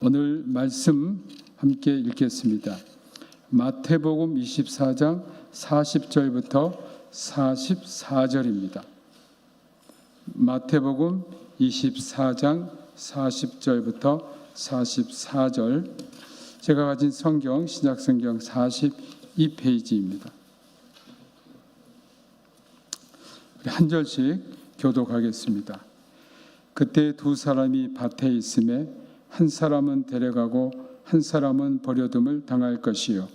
오늘 말씀 함께 읽겠습니다. 마태복음 24장 40절부터 44절입니다. 마태복음 24장 40절부터 44절, 제가 가진 성경 신약성경 42페이지입니다. 우리 한 절씩 교독하겠습니다. 그때 두 사람이 밭에 있음에 한 사람은 데려가고 한 사람은 버려둠을 당할 것이요,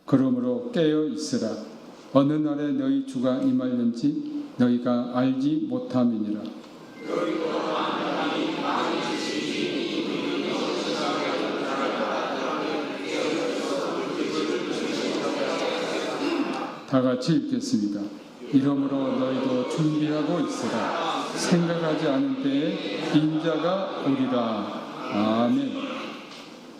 그러므로 깨어 있으라. 어느 날에 너희 주가 임하는지 너희가 알지 못함이니라. 다 같이 읽겠습니다. 이러므로 너희도 준비하고 있으라. 생각하지 않은 때에 인자가 오리라. 아멘. 이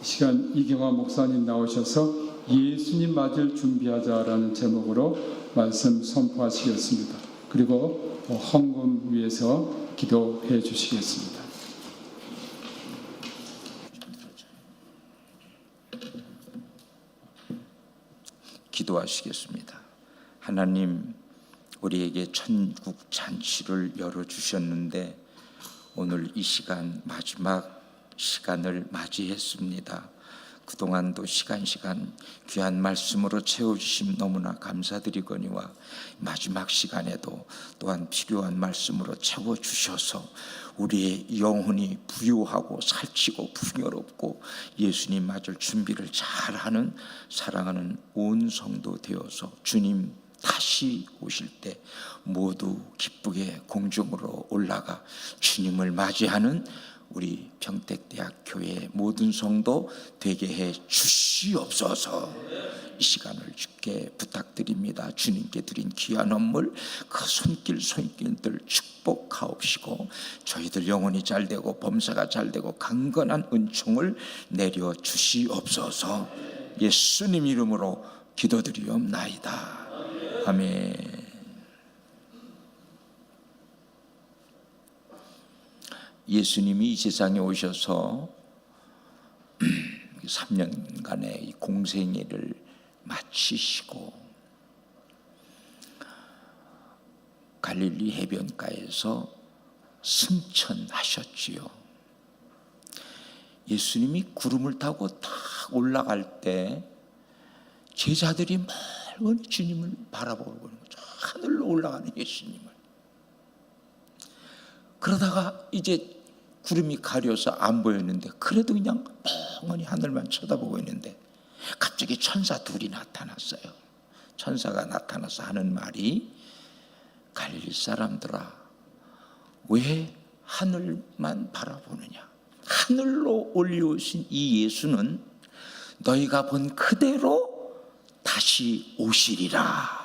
시간 이경화 목사님 나오셔서 예수님 맞을 준비하자라는 제목으로 말씀 선포하시겠습니다. 그리고 헌금 위해서 기도해 주시겠습니다. 기도하시겠습니다. 하나님, 우리에게 천국 잔치를 열어주셨는데 오늘 이 시간, 마지막 시간을 맞이했습니다. 그동안도 시간 귀한 말씀으로 채워주심 너무나 감사드리거니와 마지막 시간에도 또한 필요한 말씀으로 채워주셔서 우리의 영혼이 부유하고 살찌고 풍요롭고 예수님 맞을 준비를 잘하는 사랑하는 온 성도 되어서 주님 다시 오실 때 모두 기쁘게 공중으로 올라가 주님을 맞이하는 우리 평택대학교의 모든 성도 되게 해 주시옵소서. 이 시간을 주께 부탁드립니다. 주님께 드린 귀한 헌물 그 손길들 축복하옵시고 저희들 영혼이 잘되고 범사가 잘되고 강건한 은총을 내려 주시옵소서. 예수님 이름으로 기도드리옵나이다. 아멘. 예수님이 이 세상에 오셔서 3년간의 이 공생애를 마치시고 갈릴리 해변가에서 승천하셨지요. 예수님이 구름을 타고 딱 올라갈 때 제자들이 멀리 주님을 바라보고 있는 거죠. 하늘로 올라가는 예수님을. 그러다가 이제 구름이 가려서 안 보였는데 그래도 그냥 멍하니 하늘만 쳐다보고 있는데 갑자기 천사 둘이 나타났어요. 천사가 나타나서 하는 말이, 갈릴리 사람들아, 왜 하늘만 바라보느냐? 하늘로 올려오신 이 예수는 너희가 본 그대로 다시 오시리라.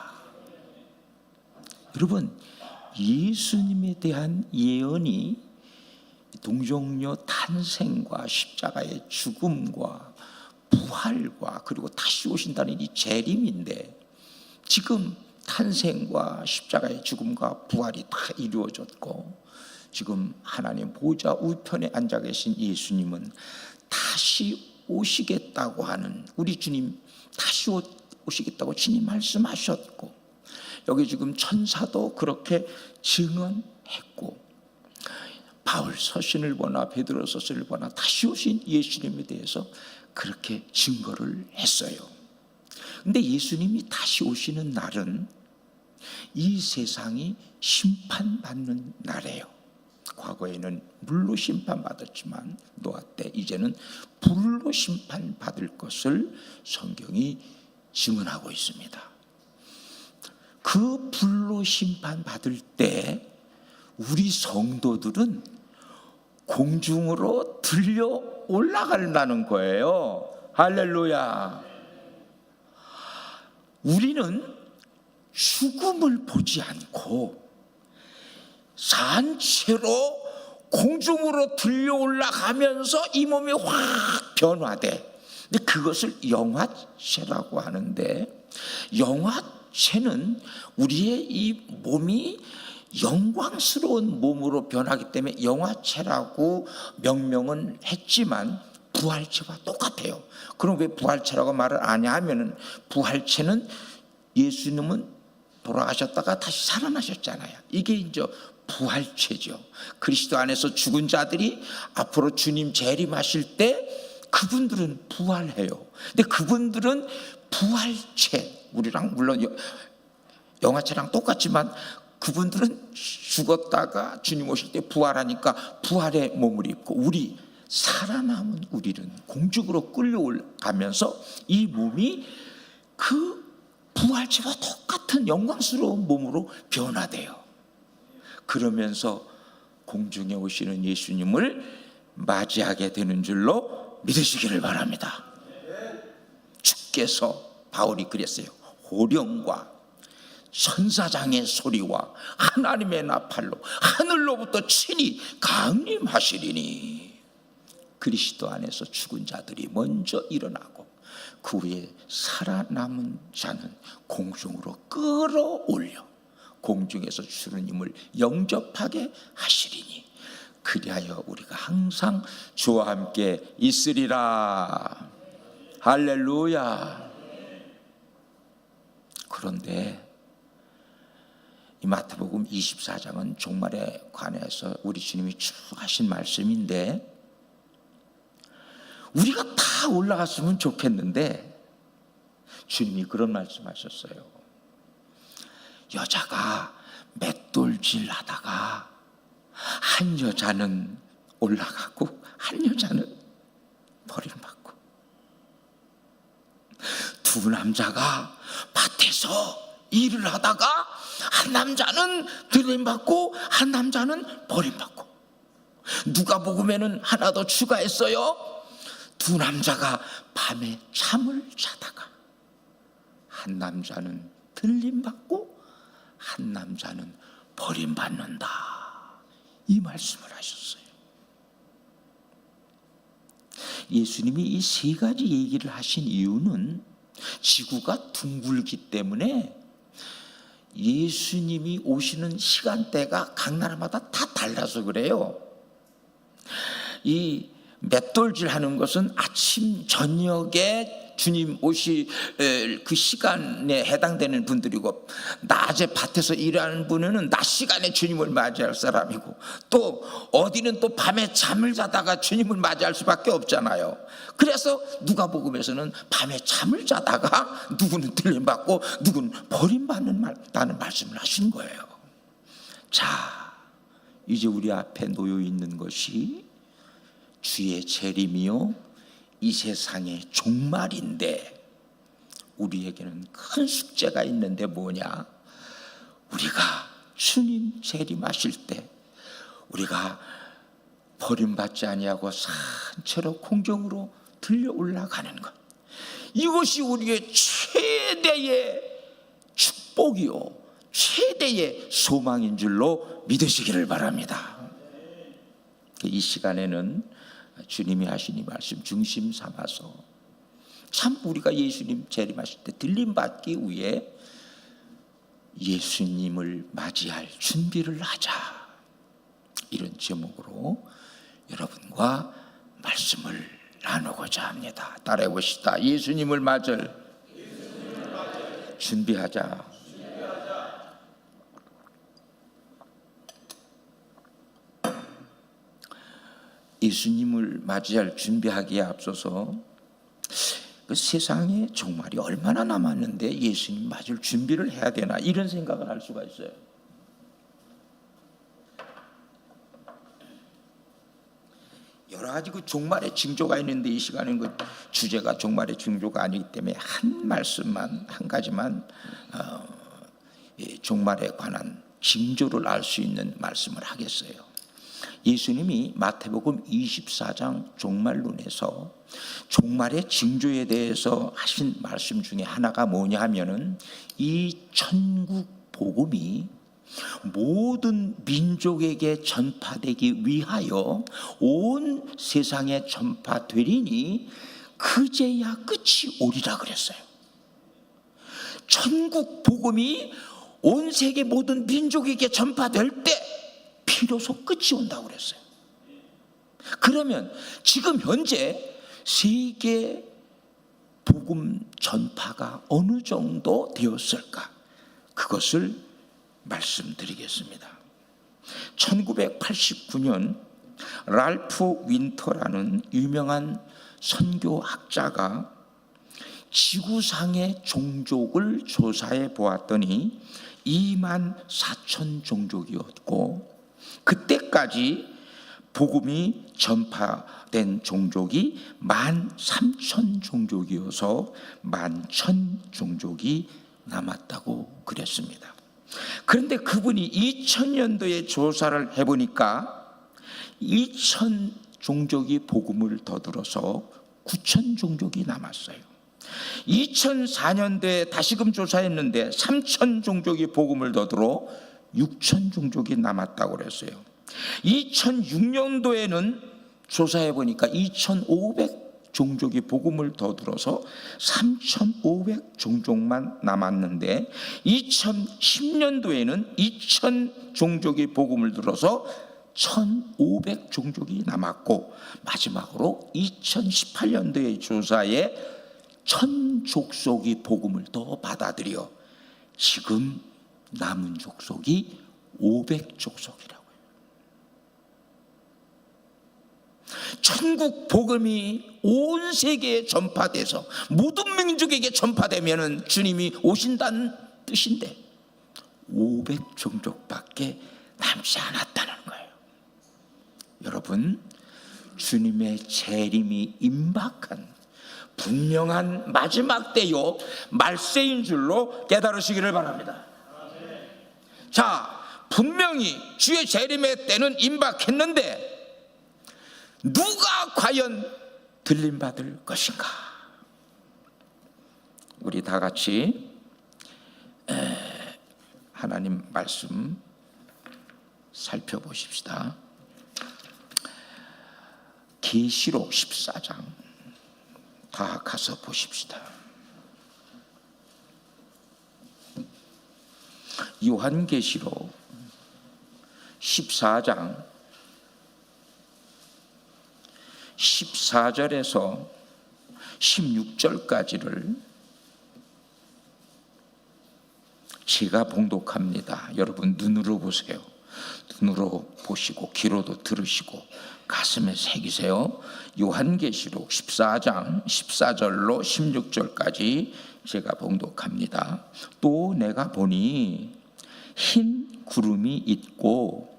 여러분, 예수님에 대한 예언이 동정녀 탄생과 십자가의 죽음과 부활과 그리고 다시 오신다는 이 재림인데, 지금 탄생과 십자가의 죽음과 부활이 다 이루어졌고 지금 하나님 보좌 우편에 앉아 계신 예수님은 다시 오시겠다고 하는, 우리 주님 다시 오시겠다고 주님 말씀하셨고, 여기 지금 천사도 그렇게 증언했고, 바울 서신을 보나 베드로 서신을 보나 다시 오신 예수님에 대해서 그렇게 증거를 했어요. 근데 예수님이 다시 오시는 날은 이 세상이 심판받는 날이에요. 과거에는 물로 심판받았지만 노아 때 이제는 불로 심판받을 것을 성경이 증언하고 있습니다. 그 불로 심판받을 때 우리 성도들은 공중으로 들려 올라간다는 거예요. 할렐루야. 우리는 죽음을 보지 않고 산채로 공중으로 들려 올라가면서 이 몸이 확 변화돼. 근데 그것을 영화체라고 하는데, 영화 새는 우리의 이 몸이 영광스러운 몸으로 변하기 때문에 영화체라고 명명은 했지만 부활체와 똑같아요. 그럼 왜 부활체라고 말을 안 하냐면은 부활체는 예수님은 돌아가셨다가 다시 살아나셨잖아요. 이게 이제 부활체죠. 그리스도 안에서 죽은 자들이 앞으로 주님 재림하실 때 그분들은 부활해요. 근데 그분들은 부활체, 우리랑 물론 영화체랑 똑같지만 그분들은 죽었다가 주님 오실 때 부활하니까 부활의 몸을 입고, 우리 살아남은 우리는 공중으로 끌려가면서 이 몸이 그 부활체와 똑같은 영광스러운 몸으로 변화돼요. 그러면서 공중에 오시는 예수님을 맞이하게 되는 줄로 믿으시기를 바랍니다. 주께서, 바울이 그랬어요. 호령과 천사장의 소리와 하나님의 나팔로 하늘로부터 친히 강림하시리니, 그리스도 안에서 죽은 자들이 먼저 일어나고 그 후에 살아남은 자는 공중으로 끌어올려 공중에서 주님을 영접하게 하시리니, 그리하여 우리가 항상 주와 함께 있으리라. 할렐루야. 그런데 이 마태복음 24장은 종말에 관해서 우리 주님이 쭉 하신 말씀인데, 우리가 다 올라갔으면 좋겠는데 주님이 그런 말씀하셨어요. 여자가 맷돌질 하다가 한 여자는 올라가고 한 여자는 버림받고, 두 남자가 밭에서 일을 하다가 한 남자는 들림받고 한 남자는 버림받고, 누가복음에는 하나 더 추가했어요. 두 남자가 밤에 잠을 자다가 한 남자는 들림받고 한 남자는 버림받는다, 이 말씀을 하셨어요. 예수님이 이 세 가지 얘기를 하신 이유는 지구가 둥글기 때문에 예수님이 오시는 시간대가 각 나라마다 다 달라서 그래요. 이 맷돌질 하는 것은 아침 저녁에 주님 오실 그 시간에 해당되는 분들이고, 낮에 밭에서 일하는 분은 낮 시간에 주님을 맞이할 사람이고, 또 어디는 또 밤에 잠을 자다가 주님을 맞이할 수밖에 없잖아요. 그래서 누가복음에서는 밤에 잠을 자다가 누구는 들림받고 누구는 버림받는다는 말씀을 하신 거예요. 자, 이제 우리 앞에 놓여 있는 것이 주의 재림이요 이 세상의 종말인데, 우리에게는 큰 숙제가 있는데 뭐냐? 우리가 주님 재림하실 때 우리가 버림받지 아니하고 산채로 공중으로 들려 올라가는 것, 이것이 우리의 최대의 축복이요 최대의 소망인 줄로 믿으시기를 바랍니다. 이 시간에는 주님이 하신 이 말씀 중심 삼아서 참 우리가 예수님 재림하실 때 들림받기 위해 예수님을 맞이할 준비를 하자, 이런 제목으로 여러분과 말씀을 나누고자 합니다. 따라해 보시다. 예수님을 맞을 준비하자. 예수님을 맞이할 준비하기에 앞서서 그 세상에 종말이 얼마나 남았는데 예수님 맞을 준비를 해야 되나, 이런 생각을 할 수가 있어요. 여러 가지 그 종말의 징조가 있는데, 이 시간은 그 주제가 종말의 징조가 아니기 때문에 한 말씀만, 한 가지만 종말에 관한 징조를 알 수 있는 말씀을 하겠어요. 예수님이 마태복음 24장 종말론에서 종말의 징조에 대해서 하신 말씀 중에 하나가 뭐냐 하면은, 이 천국 복음이 모든 민족에게 전파되기 위하여 온 세상에 전파되리니 그제야 끝이 오리라 그랬어요. 천국 복음이 온 세계 모든 민족에게 전파될 때 비로소 끝이 온다고 그랬어요. 그러면 지금 현재 세계 복음 전파가 어느 정도 되었을까? 그것을 말씀드리겠습니다. 1989년 랄프 윈터라는 유명한 선교학자가 지구상의 종족을 조사해 보았더니 24,000 종족이었고, 그때까지 복음이 전파된 종족이 13,000 종족이어서 11,000 종족이 남았다고 그랬습니다. 그런데 그분이 2000년도에 조사를 해보니까 2,000 종족이 복음을 더 들어서 9,000 종족이 남았어요. 2004년도에 다시금 조사했는데 3,000 종족이 복음을 더 들어 6,000 종족이 남았다고 그랬어요. 2006년도에는 조사해 보니까 2,500 종족이 복음을 더 들어서 3,500 종족만 남았는데, 2010년도에는 2,000 종족이 복음을 들어서 1,500 종족이 남았고, 마지막으로 2018년도의 조사에 1,000 족속이 복음을 더 받아들여 지금 남은 족속이 500 족속이라고요. 천국 복음이 온 세계에 전파돼서 모든 민족에게 전파되면 주님이 오신다는 뜻인데 500 종족밖에 남지 않았다는 거예요. 여러분, 주님의 재림이 임박한 분명한 마지막 때요 말세인 줄로 깨달으시기를 바랍니다. 자, 분명히 주의 재림의 때는 임박했는데 누가 과연 들림받을 것인가? 우리 다 같이 하나님 말씀 살펴보십시다. 계시록 14장 다 가서 보십시다. 요한계시록 14장 14절에서 16절까지를 제가 봉독합니다. 여러분 눈으로 보세요. 눈으로 보시고 귀로도 들으시고 가슴에 새기세요. 요한계시록 14장 14절로 16절까지 제가 봉독합니다. 또 내가 보니 흰 구름이 있고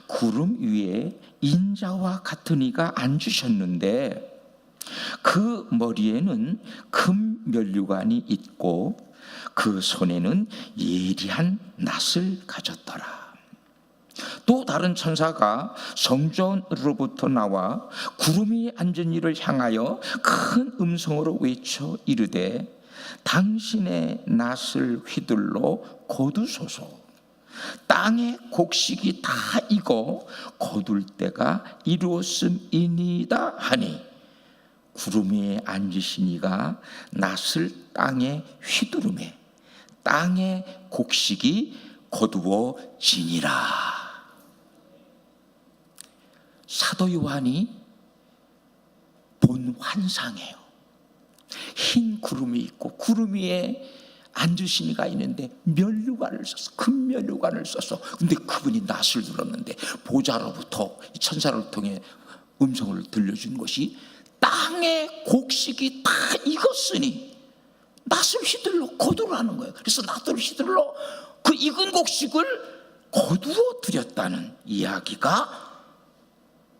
구름 위에 인자와 같은 이가 앉으셨는데 그 머리에는 금 면류관이 있고 그 손에는 예리한 낫을 가졌더라. 또 다른 천사가 성전으로부터 나와 구름이 앉은 이를 향하여 큰 음성으로 외쳐 이르되 당신의 낫을 휘둘러 거두소서. 땅의 곡식이 다 익어 거둘 때가 이루었음이니이다 하니 구름 위에 앉으신 이가 낫을 땅에 휘두르매 땅의 곡식이 거두어지니라. 사도 요한이 본 환상이에요. 흰 구름이 있고 구름 위에 앉으신 이가 있는데 면류관을 썼어. 금 면류관을 썼어. 근데 그분이 낫을 들었는데 보좌로부터 천사를 통해 음성을 들려준 것이 땅의 곡식이 다 익었으니 낫을 휘둘러 거두라는 거예요. 그래서 낫을 휘둘러 그 익은 곡식을 거두어 드렸다는 이야기가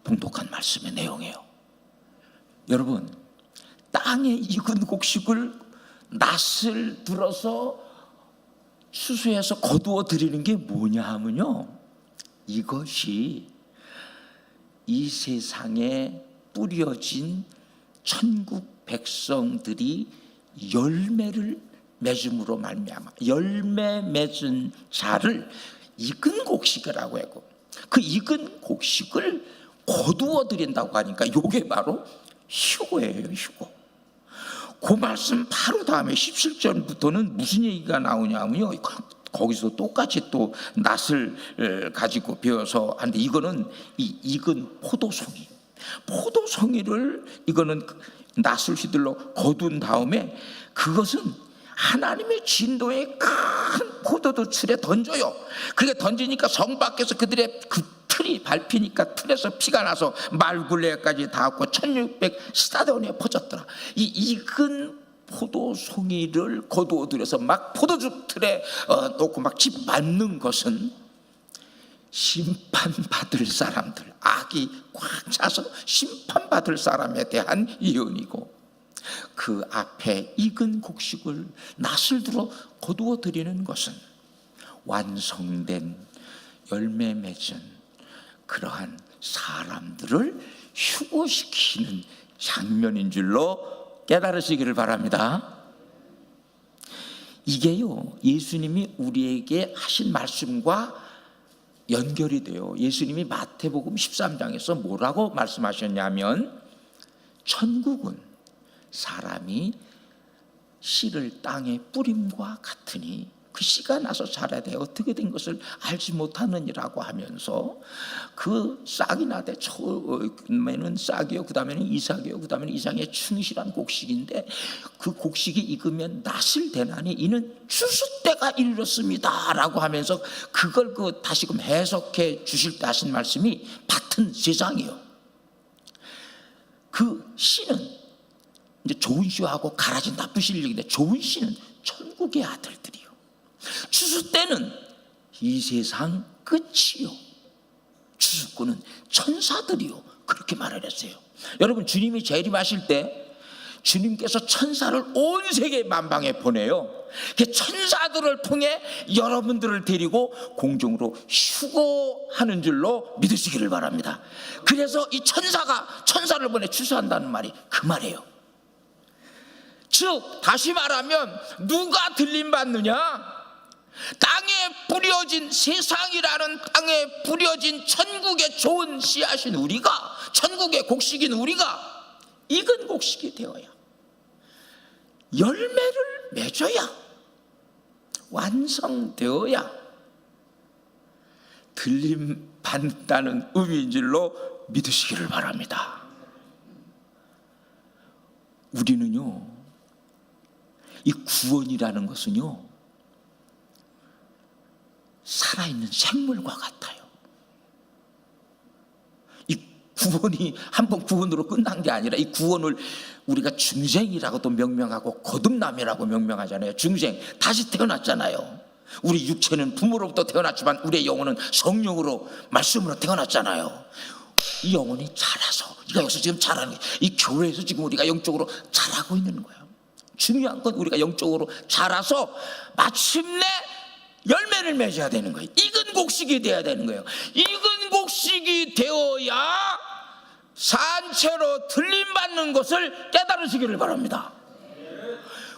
봉독한 말씀의 내용이에요. 여러분, 땅에 익은 곡식을 낫을 들어서 수수해서 거두어 드리는 게 뭐냐 하면요, 이것이 이 세상에 뿌려진 천국 백성들이 열매를 맺음으로 말미암아 열매 맺은 자를 익은 곡식이라고 하고 그 익은 곡식을 거두어 드린다고 하니까 이게 바로 휴거예요. 휴거. 그 말씀 바로 다음에 17절부터는 무슨 얘기가 나오냐면요, 거기서 똑같이 또 낫을 가지고 베어서 하는데, 이거는 이 익은 포도송이를 이거는 낫을 휘둘러 거둔 다음에 그것은 하나님의 진도의 큰 포도주 틀에 던져요. 그게 던지니까 성 밖에서 그들의 그 틀이 밟히니까 틀에서 피가 나서 말굴레까지 닿았고 1600스타디온에 퍼졌더라. 이 익은 포도송이를 거두어 들여서 막 포도주 틀에 놓고 막 짓밟는 것은 심판받을 사람들, 악이 꽉 차서 심판받을 사람에 대한 예언이고, 그 앞에 익은 곡식을 낫을 들어 거두어 드리는 것은 완성된 열매 맺은 그러한 사람들을 휴거시키는 장면인 줄로 깨달으시기를 바랍니다. 이게요, 예수님이 우리에게 하신 말씀과 연결이 돼요. 예수님이 마태복음 13장에서 뭐라고 말씀하셨냐면, 천국은 사람이 씨를 땅에 뿌림과 같으니 그 씨가 나서 자라야 돼 어떻게 된 것을 알지 못하느니라고 하면서, 그 싹이 나되 처음에는 싹이요, 그 다음에는 이삭이요, 그 다음에는 이삭의 충실한 곡식인데, 그 곡식이 익으면 낫을 대나니 이는 추수 때가 이르렀습니다 라고 하면서 그걸 다시금 해석해 주실 때 하신 말씀이 같은 세상이요. 그 씨는 이제 좋은 씨하고 가라진 나쁜 씨를 얘기인데, 좋은 씨는 천국의 아들들이요, 추수 때는 이 세상 끝이요, 추수꾼은 천사들이요, 그렇게 말을 했어요. 여러분, 주님이 재림하실 때 주님께서 천사를 온 세계 만방에 보내요. 그 천사들을 통해 여러분들을 데리고 공중으로 휴거하는 줄로 믿으시기를 바랍니다. 그래서 이 천사를 보내 추수한다는 말이 그 말이에요. 즉 다시 말하면 누가 들림받느냐? 땅에 뿌려진, 세상이라는 땅에 뿌려진 천국의 좋은 씨앗인 우리가, 천국의 곡식인 우리가 익은 곡식이 되어야, 열매를 맺어야, 완성되어야 들림받는다는 의미인 줄로 믿으시기를 바랍니다. 우리는요, 이 구원이라는 것은요, 살아있는 생물과 같아요. 이 구원이 한번 구원으로 끝난 게 아니라, 이 구원을 우리가 중생이라고도 명명하고 거듭남이라고 명명하잖아요. 중생, 다시 태어났잖아요. 우리 육체는 부모로부터 태어났지만 우리의 영혼은 성령으로, 말씀으로 태어났잖아요. 이 영혼이 자라서, 우리가 여기서 지금 자라는, 이 교회에서 지금 우리가 영적으로 자라고 있는 거예요. 중요한 건 우리가 영적으로 자라서 마침내 열매를 맺어야 되는 거예요. 익은 곡식이 되어야 되는 거예요. 익은 곡식이 되어야 산채로 들림받는 것을 깨달으시기를 바랍니다.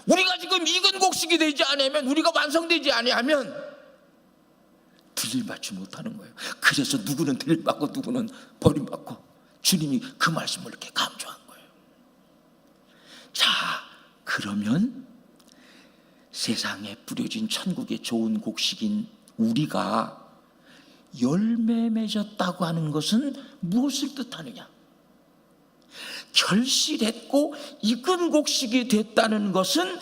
우리가 지금 익은 곡식이 되지 않으면, 우리가 완성되지 아니하면 들림받지 못하는 거예요. 그래서 누구는 들림받고 누구는 버림받고, 주님이 그 말씀을 이렇게 강조한 거예요. 자, 그러면 세상에 뿌려진 천국의 좋은 곡식인 우리가 열매 맺었다고 하는 것은 무엇을 뜻하느냐? 결실했고 익은 곡식이 됐다는 것은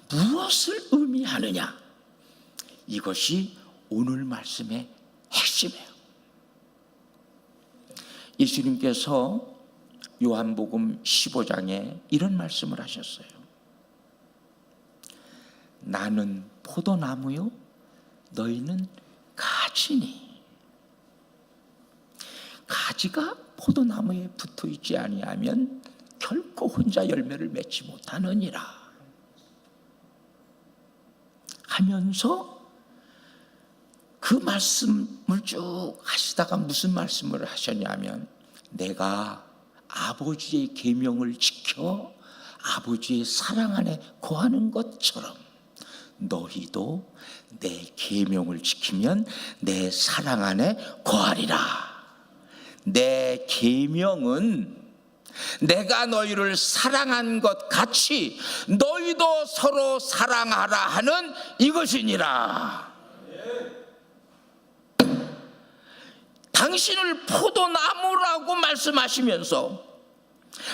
무엇을 의미하느냐? 이것이 오늘 말씀의 핵심이에요. 예수님께서 요한복음 15장에 이런 말씀을 하셨어요. 나는 포도나무요, 너희는 가지니. 가지가 포도나무에 붙어 있지 아니하면 결코 혼자 열매를 맺지 못하느니라 하면서, 그 말씀을 쭉 하시다가 무슨 말씀을 하셨냐면, 내가 아버지의 계명을 지켜 아버지의 사랑 안에 거하는 것처럼 너희도 내 계명을 지키면 내 사랑 안에 거하리라. 내 계명은 내가 너희를 사랑한 것 같이 너희도 서로 사랑하라 하는 이것이니라. 당신을 포도나무라고 말씀하시면서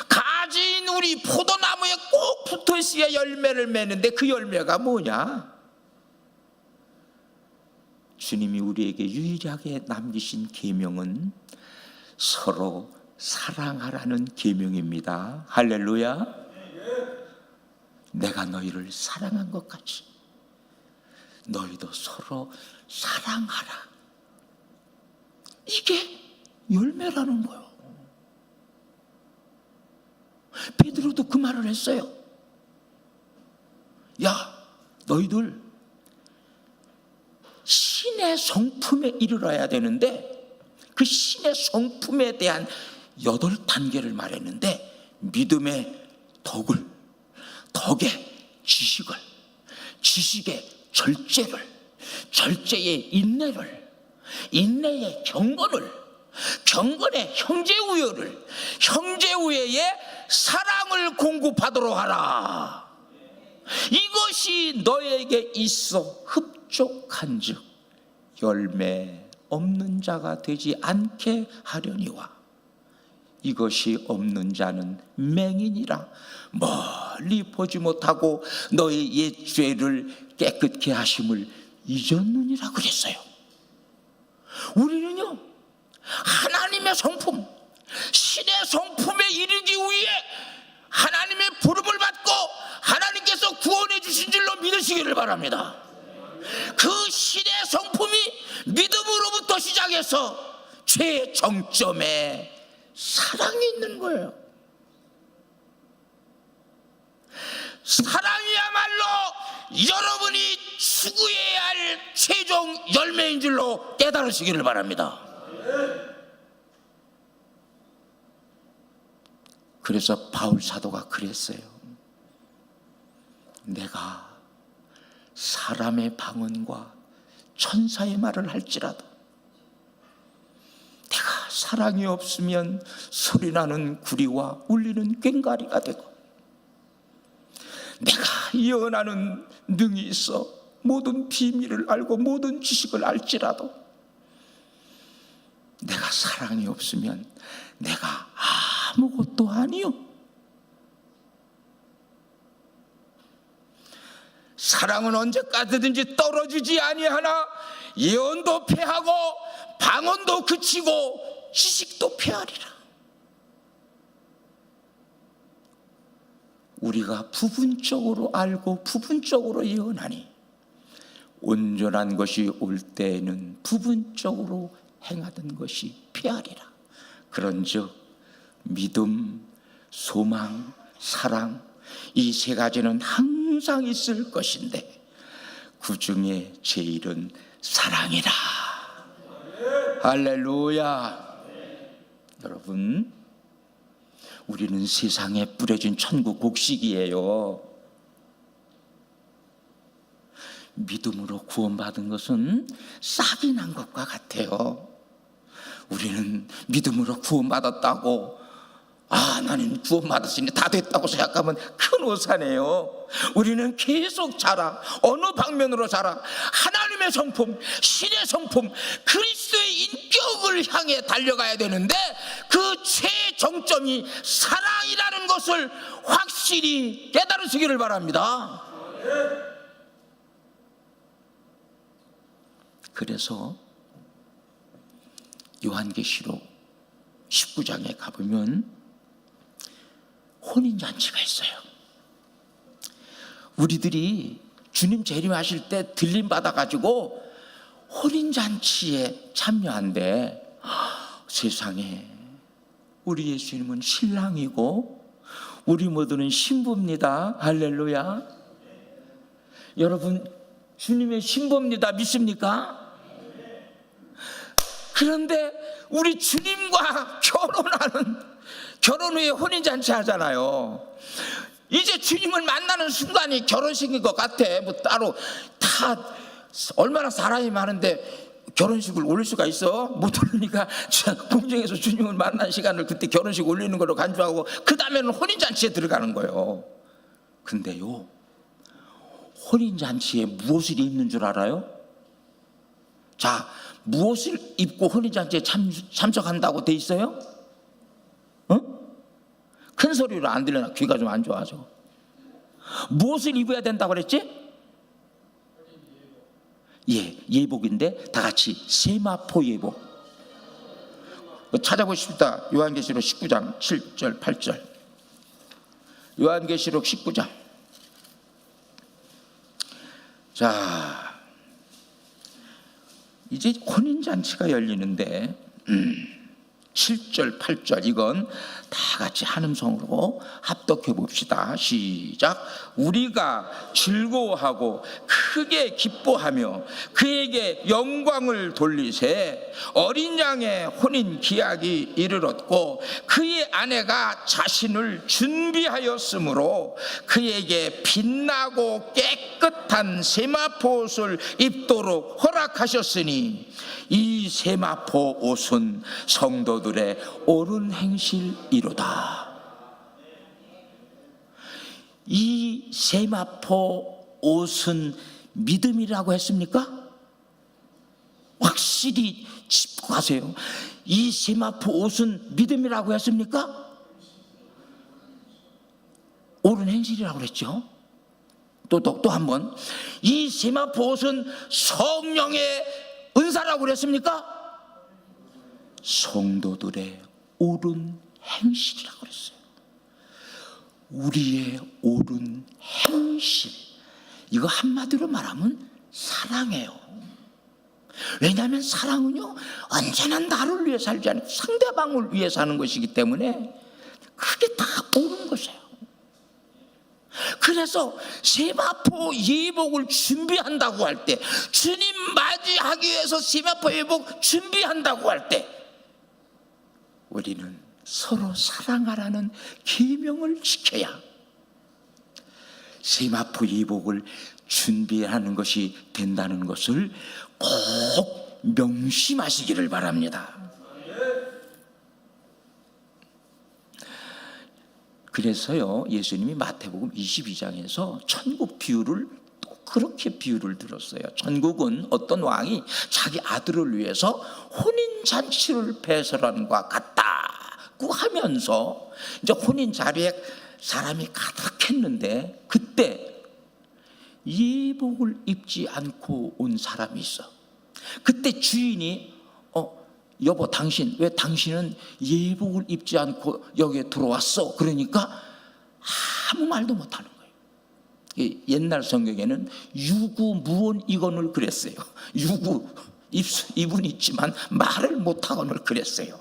가진 우리 포도나무에 꼭 붙어 있어야 열매를 맺는데 그 열매가 뭐냐? 주님이 우리에게 유일하게 남기신 계명은 서로 사랑하라는 계명입니다. 할렐루야. 내가 너희를 사랑한 것 같이 너희도 서로 사랑하라. 이게 열매라는 거예요. 베드로도 그 말을 했어요. 야, 너희들 신의 성품에 이르러야 되는데 그 신의 성품에 대한 8단계를 말했는데 믿음의 덕을, 덕의 지식을, 지식의 절제를, 절제의 인내를, 인내의 경건을, 경건의 형제우애를, 형제우애의 사랑을 공급하도록 하라. 이것이 너에게 있어 흡족한즉 열매 없는 자가 되지 않게 하려니와 이것이 없는 자는 맹인이라 멀리 보지 못하고 너의 옛 죄를 깨끗게 하심을 잊었느니라 그랬어요. 우리는요, 하나님의 성품, 신의 성품에 이르기 위해 하나님의 부름을 받고 하나님께서 구원해 주신 줄로 믿으시기를 바랍니다. 그 신의 성품이 믿음으로부터 시작해서 죄의 정점에 사랑이 있는 거예요. 사랑이야말로 여러분이 추구해야 할 최종 열매인 줄로 깨달으시기를 바랍니다. 그래서 바울 사도가 그랬어요. 내가 사람의 방언과 천사의 말을 할지라도 내가 사랑이 없으면 소리나는 구리와 울리는 꽹과리가 되고 내가 예언하는 능이 있어 모든 비밀을 알고 모든 지식을 알지라도 내가 사랑이 없으면 내가 아무것도 아니요. 사랑은 언제까지든지 떨어지지 아니하나 예언도 패하고 방언도 그치고 지식도 패하리라. 우리가 부분적으로 알고 부분적으로 예언하니 온전한 것이 올 때에는 부분적으로 행하던 것이 패하리라. 그런즉 믿음, 소망, 사랑 이 세 가지는 항상 있을 것인데 그 중에 제일은 사랑이라. 할렐루야. 여러분, 우리는 세상에 뿌려진 천국 곡식이에요. 믿음으로 구원받은 것은 싹이 난 것과 같아요. 우리는 믿음으로 구원받았다고 나는 구원받았으니 다 됐다고 생각하면 큰 오산이에요. 우리는 계속 자라. 어느 방면으로 자라? 하나님의 성품, 신의 성품, 그리스도의 인격을 향해 달려가야 되는데 그 최정점이 사랑이라는 것을 확실히 깨달으시기를 바랍니다. 그래서 요한계시록 19장에 가보면 혼인잔치가 있어요. 우리들이 주님 재림하실 때 들림 받아가지고 혼인잔치에 참여한대. 세상에 우리 예수님은 신랑이고 우리 모두는 신부입니다. 할렐루야. 여러분, 주님의 신부입니다. 믿습니까? 그런데 우리 주님과 결혼 후에 혼인잔치 하잖아요. 이제 주님을 만나는 순간이 결혼식인 것 같아. 뭐 따로 다 얼마나 사람이 많은데 결혼식을 올릴 수가 있어? 못 올리니까 궁정에서 주님을 만난 시간을 그때 결혼식 올리는 걸로 간주하고 그 다음에는 혼인잔치에 들어가는 거예요. 근데요, 혼인잔치에 무엇을 입는 줄 알아요? 자, 무엇을 입고 혼인잔치에 참석한다고 돼 있어요? 큰 소리로 안 들려나 귀가 좀 안 좋아져. 무엇을 입어야 된다고 그랬지? 예, 예복인데 다 같이 세마포 예복. 찾아보십시다. 요한계시록 19장 7절 8절. 요한계시록 19장. 자, 이제 혼인잔치가 열리는데 7절 8절 이건 다 같이 한음성으로 합독해 봅시다. 시작. 우리가 즐거워하고 크게 기뻐하며 그에게 영광을 돌리세. 어린 양의 혼인 기약이 이르렀고 그의 아내가 자신을 준비하였으므로 그에게 빛나고 깨끗한 세마포 옷을 입도록 허락하셨으니 이 세마포 옷은 성도들의 옳은 행실이로다. 이 세마포 옷은 믿음이라고 했습니까? 확실히 짚고 가세요. 이 세마포 옷은 믿음이라고 했습니까? 옳은 행실이라고 그랬죠. 또 한 번. 이 세마포 옷은 성령의 은사라고 그랬습니까? 성도들의 옳은 행실이라고 그랬어요. 우리의 옳은 행실, 이거 한마디로 말하면 사랑이에요. 왜냐하면 사랑은요 언제나 나를 위해 살지 않고 상대방을 위해 사는 것이기 때문에 그게 다 옳은 것이에요. 그래서 세마포 예복을 준비한다고 할 때, 주님 맞이하기 위해서 세마포 예복 준비한다고 할 때 우리는 서로 사랑하라는 계명을 지켜야 세마포 예복을 준비하는 것이 된다는 것을 꼭 명심하시기를 바랍니다. 그래서요, 예수님이 마태복음 22장에서 천국 비유를 또 그렇게 비유를 들었어요. 천국은 어떤 왕이 자기 아들을 위해서 혼인잔치를 배설하는 것과 같다고 하면서 이제 혼인 자리에 사람이 가득했는데 그때 예복을 입지 않고 온 사람이 있어. 그때 주인이 여보, 당신 왜 당신은 예복을 입지 않고 여기에 들어왔어? 그러니까 아무 말도 못하는 거예요. 옛날 성경에는 유구무원이건을 그랬어요. 유구, 입은 있지만 말을 못하건을 그랬어요.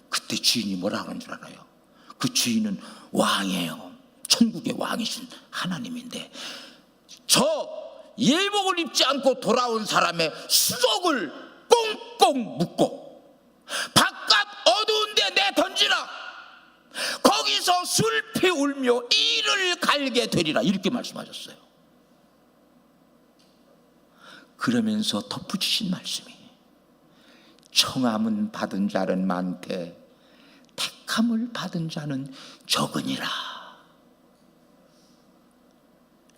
그때 주인이 뭐라고 하는 줄 알아요? 그 주인은 왕이에요. 천국의 왕이신 하나님인데 저 예복을 입지 않고 돌아온 사람의 수족을 꽁꽁 묶고 바깥 어두운 데 내던지라. 거기서 슬피 울며 이를 갈게 되리라. 이렇게 말씀하셨어요. 그러면서 덧붙이신 말씀이 청함은 받은 자는 많되 택함을 받은 자는 적으니라.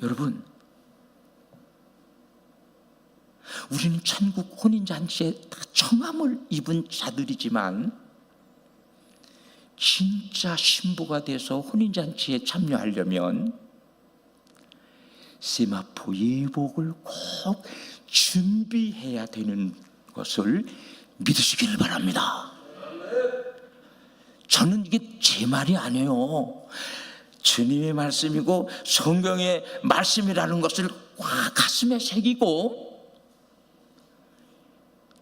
여러분, 우리는 천국 혼인잔치에 다 청함을 입은 자들이지만 진짜 신부가 돼서 혼인잔치에 참여하려면 세마포 예복을 꼭 준비해야 되는 것을 믿으시기를 바랍니다. 저는 이게 제 말이 아니에요. 주님의 말씀이고 성경의 말씀이라는 것을 가슴에 새기고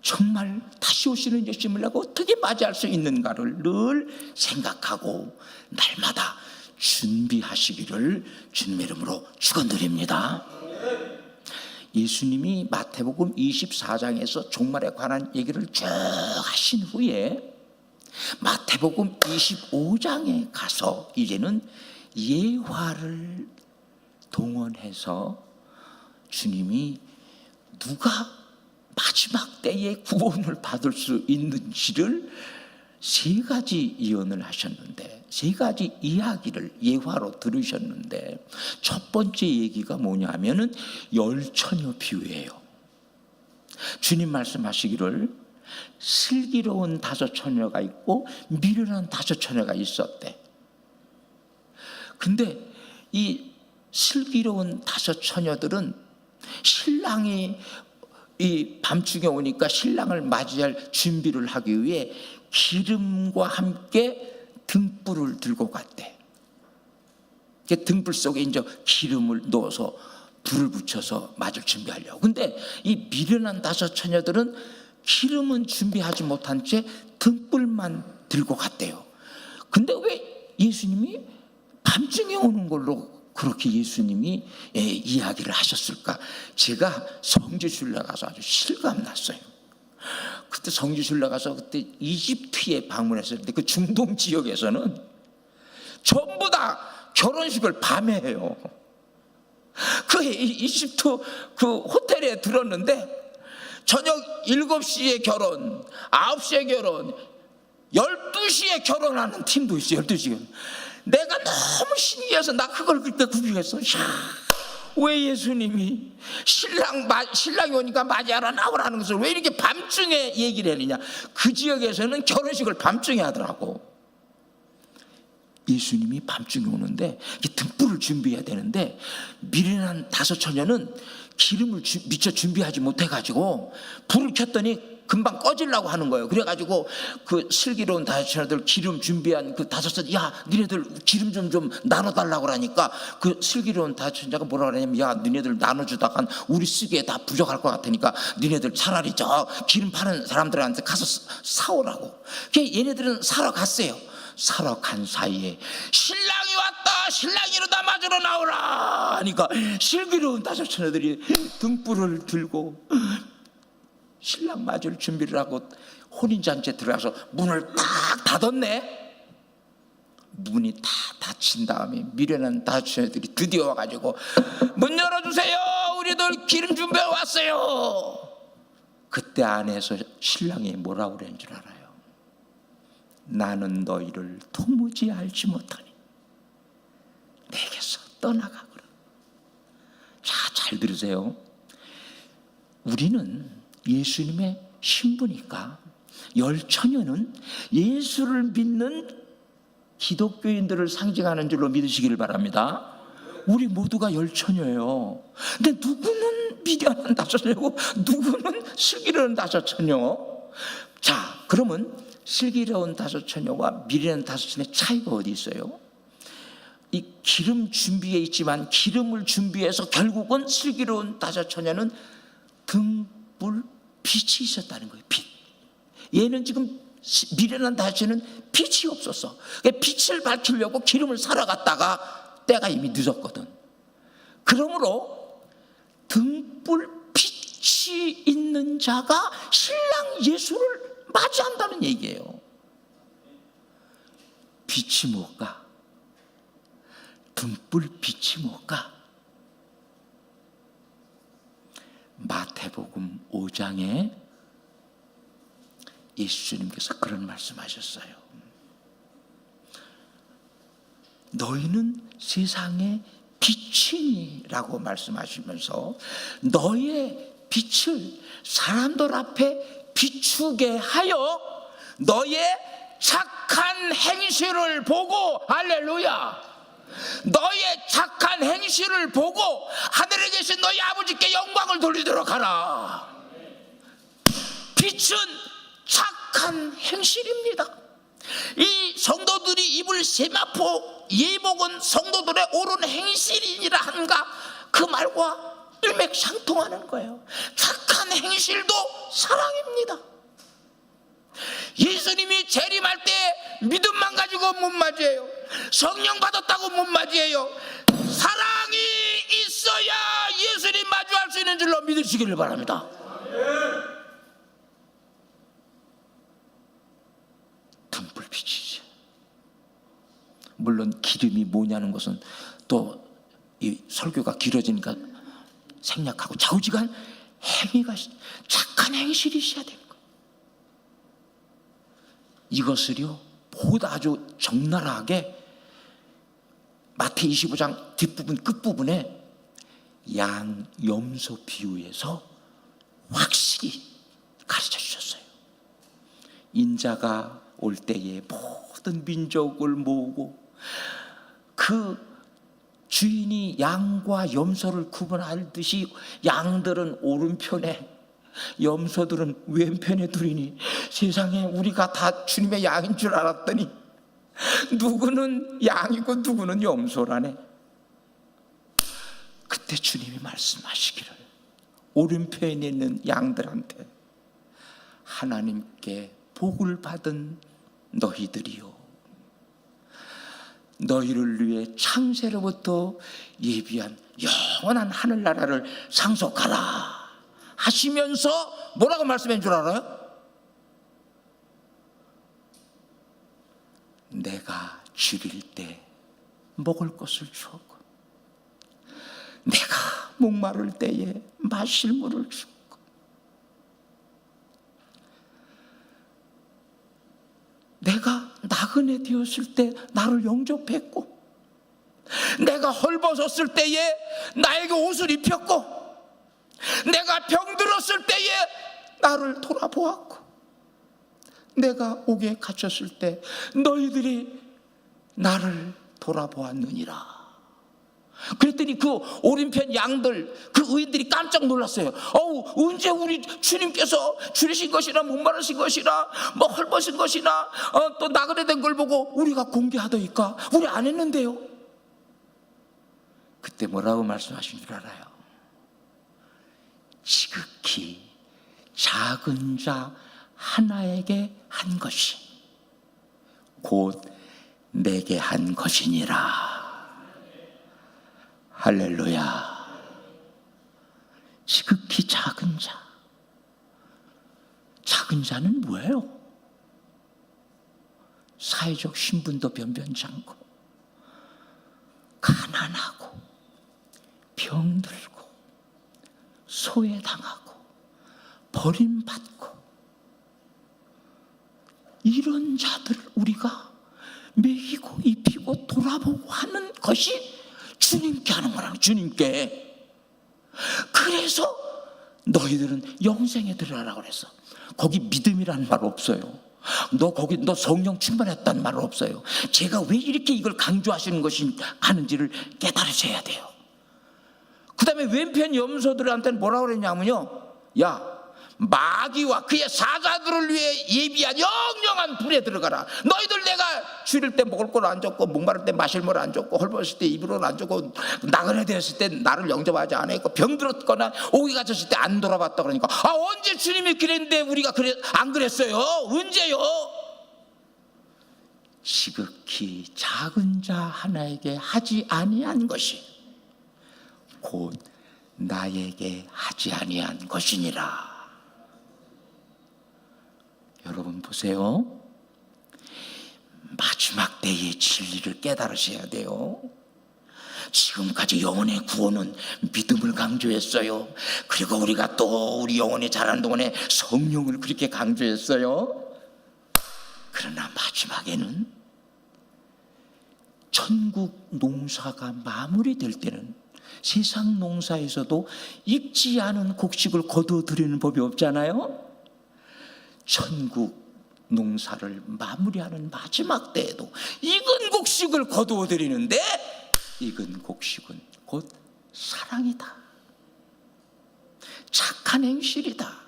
정말 다시 오시는 예수님을 내가 어떻게 맞이할 수 있는가를 늘 생각하고 날마다 준비하시기를 주님의 이름으로 축원드립니다. 예수님이 마태복음 24장에서 종말에 관한 얘기를 쭉 하신 후에 마태복음 25장에 가서 이제는 예화를 동원해서 주님이 누가 마지막 때에 구원을 받을 수 있는지를 세 가지 예언을 하셨는데, 세 가지 이야기를 예화로 들으셨는데, 첫 번째 얘기가 뭐냐 하면은 열처녀 비유예요. 주님 말씀하시기를 슬기로운 5처녀가 있고 미련한 5처녀가 있었대. 근데 이 슬기로운 5처녀들은 신랑이 이 밤중에 오니까 신랑을 맞이할 준비를 하기 위해 기름과 함께 등불을 들고 갔대. 등불 속에 이제 기름을 넣어서 불을 붙여서 맞을 준비하려고. 근데 이 미련한 5처녀들은 기름은 준비하지 못한 채 등불만 들고 갔대요. 근데 왜 예수님이 밤중에 오는 걸로 그렇게 예수님이 이야기를 하셨을까? 제가 성지순례 가서 아주 실감났어요. 그때 성지순례 가서 그때 이집트에 방문했을 때 그 중동 지역에서는 전부 다 결혼식을 밤에 해요. 그 이집트 그 호텔에 들었는데 저녁 7시에 결혼, 9시에 결혼, 12시에 결혼하는 팀도 있어요. 12시에. 내가 너무 신기해서 나 그걸 그때 구경했어. 왜 예수님이 신랑이 오니까 맞이하라 나오라는 것을 왜 이렇게 밤중에 얘기를 했느냐. 그 지역에서는 결혼식을 밤중에 하더라고. 예수님이 밤중에 오는데 등불을 준비해야 되는데 미련한 5처녀는 기름을 미처 준비하지 못해가지고 불을 켰더니 금방 꺼지려고 하는 거예요. 그래가지고 그 슬기로운 5처녀들 기름 준비한 그 5처녀, 야 니네들 기름 좀 나눠달라고 하니까 그 슬기로운 5처녀가 뭐라 그러냐면, 야 니네들 나눠주다간 우리 쓰기에 다 부족할 것 같으니까 니네들 차라리 저 기름 파는 사람들한테 가서 사오라고. 얘네들은 사러 갔어요. 사러 간 사이에 신랑이 왔다, 신랑이 이러다 맞으러 나오라 하니까 슬기로운 5처녀들이 등불을 들고 신랑 맞을 준비를 하고 혼인잔치에 들어가서 문을 딱 닫았네. 문이 다 닫힌 다음에 미련한 5처녀들이 드디어 와가지고 문 열어주세요, 우리들 기름 준비해 왔어요. 그때 안에서 신랑이 뭐라고 그랬는 줄 알아요? 나는 너희를 도무지 알지 못하니 내게서 떠나가거라. 자, 잘 들으세요. 우리는 예수님의 신부니까 열처녀는 예수를 믿는 기독교인들을 상징하는 줄로 믿으시기를 바랍니다. 우리 모두가 열처녀예요. 근데 누구는 미련한 5처녀고 누구는 슬기로운 5처녀. 자, 그러면 슬기로운 5처녀와 미련한 5처녀의 차이가 어디 있어요? 이 기름 준비에 있지만 기름을 준비해서 결국은 슬기로운 5처녀는 등불 빛이 있었다는 거예요. 빛. 얘는 지금 미련한 5처녀는 빛이 없었어. 빛을 밝히려고 기름을 사러 갔다가 때가 이미 늦었거든. 그러므로 등불 빛이 있는 자가 신랑 예수를 맞이한다는 얘기예요. 빛이 뭘까? 등불 빛이 뭘까? 마태복음 5장에 예수님께서 그런 말씀하셨어요. 너희는 세상의 빛이니라고 말씀하시면서 너의 빛을 사람들 앞에 비추게 하여 너의 착한 행실을 보고, 할렐루야, 너의 착한 행실을 보고 하늘에 계신 너희 아버지께 영광을 돌리도록 하라. 빛은 착한 행실입니다. 이 성도들이 입을 세마포 예복은 성도들의 옳은 행실이니라 한가, 그 말과 일맥상통하는 거예요. 착한 행실도 사랑입니다. 예수님이 재림할 때 믿음만 가지고 못 맞이해요. 성령 받았다고 못 맞이해요. 사랑이 있어야 예수님 마주할 수 있는 줄로 믿으시기를 바랍니다. 등불빛이지. 물론 기름이 뭐냐는 것은 또 이 설교가 길어지니까 생략하고 좌우지간 행위가 착한 착한 행실이 있어야 되는 거예요. 이것을요 보다 아주 적나라하게 마태 25장 뒷부분 끝부분에 양 염소 비유에서 확실히 가르쳐 주셨어요. 인자가 올 때에 모든 민족을 모으고 그 주인이 양과 염소를 구분하듯이 양들은 오른편에 염소들은 왼편에 두리니 세상에 우리가 다 주님의 양인 줄 알았더니 누구는 양이고 누구는 염소라네. 그때 주님이 말씀하시기를 오른편에 있는 양들한테 하나님께 복을 받은 너희들이요 너희를 위해 창세로부터 예비한 영원한 하늘나라를 상속하라 하시면서 뭐라고 말씀한 줄 알아요? 내가 줄일 때 먹을 것을 주었고 내가 목마를 때에 마실 물을 주었고 내가 나그네 되었을 때 나를 영접했고 내가 헐벗었을 때에 나에게 옷을 입혔고 내가 병들었을 때에 나를 돌아보았고 내가 옥에 갇혔을 때 너희들이 나를 돌아보았느니라. 그랬더니 그 오른편 양들 그 의인들이 깜짝 놀랐어요. 언제 우리 주님께서 줄이신 것이나 목마르신 것이나 뭐 헐벗은 것이나 또 나그네 된 걸 보고 우리가 공개하더이까 우리 안 했는데요. 그때 뭐라고 말씀하신 줄 알아요? 지극히 작은 자 하나에게 한 것이 곧 내게 한 것이니라. 할렐루야. 지극히 작은 자. 작은 자는 뭐예요? 사회적 신분도 변변치 않고 가난하고 병들고 소외당하고 버림받고 이런 자들을 우리가 먹이고 입히고 돌아보고 하는 것이 주님께 하는 거랑 주님께. 그래서 너희들은 영생에 들어가라고 그랬어. 거기 믿음이라는 말 없어요. 너 성령 충만했다는 말 없어요. 제가 왜 이렇게 이걸 강조하시는 것이 하는지를 깨달으셔야 돼요. 그 다음에 왼편 염소들한테는 뭐라고 그랬냐면요, 야 마귀와 그의 사자들을 위해 예비한 영영한 불에 들어가라. 너희들 내가 줄일 때 먹을 걸 안 줬고 목마를 때 마실 물 안 줬고 헐벗을 때 입을 옷 안 줬고 나그네 되었을 때 나를 영접하지 않았고 병들었거나 오기 갇혔을 때 안 돌아봤다 그러니까 언제 주님이 그랬는데 우리가 안 그랬어요? 언제요? 지극히 작은 자 하나에게 하지 아니한 것이 곧 나에게 하지 아니한 것이니라. 여러분 보세요. 마지막 때의 진리를 깨달으셔야 돼요. 지금까지 영혼의 구원은 믿음을 강조했어요. 그리고 우리가 또 우리 영혼이 자라는 동안에 성령을 그렇게 강조했어요. 그러나 마지막에는 천국 농사가 마무리될 때는 세상 농사에서도 익지 않은 곡식을 거두어드리는 법이 없잖아요. 천국 농사를 마무리하는 마지막 때에도 익은 곡식을 거두어 드리는데 익은 곡식은 곧 사랑이다, 착한 행실이다,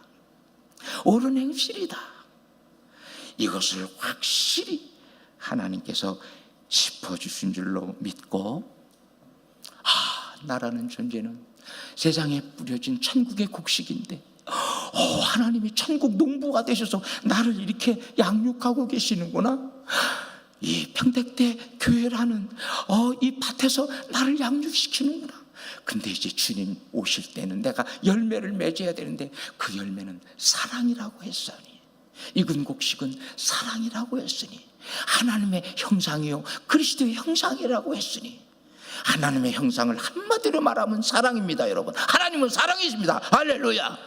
옳은 행실이다. 이것을 확실히 하나님께서 짚어주신 줄로 믿고 나라는 존재는 세상에 뿌려진 천국의 곡식인데 하나님이 천국 농부가 되셔서 나를 이렇게 양육하고 계시는구나. 이 평택대 교회라는 이 밭에서 나를 양육시키는구나. 근데 이제 주님 오실 때는 내가 열매를 맺어야 되는데 그 열매는 사랑이라고 했으니, 익은 곡식은 사랑이라고 했으니, 하나님의 형상이요 그리스도의 형상이라고 했으니, 하나님의 형상을 한마디로 말하면 사랑입니다. 여러분, 하나님은 사랑이십니다. 할렐루야.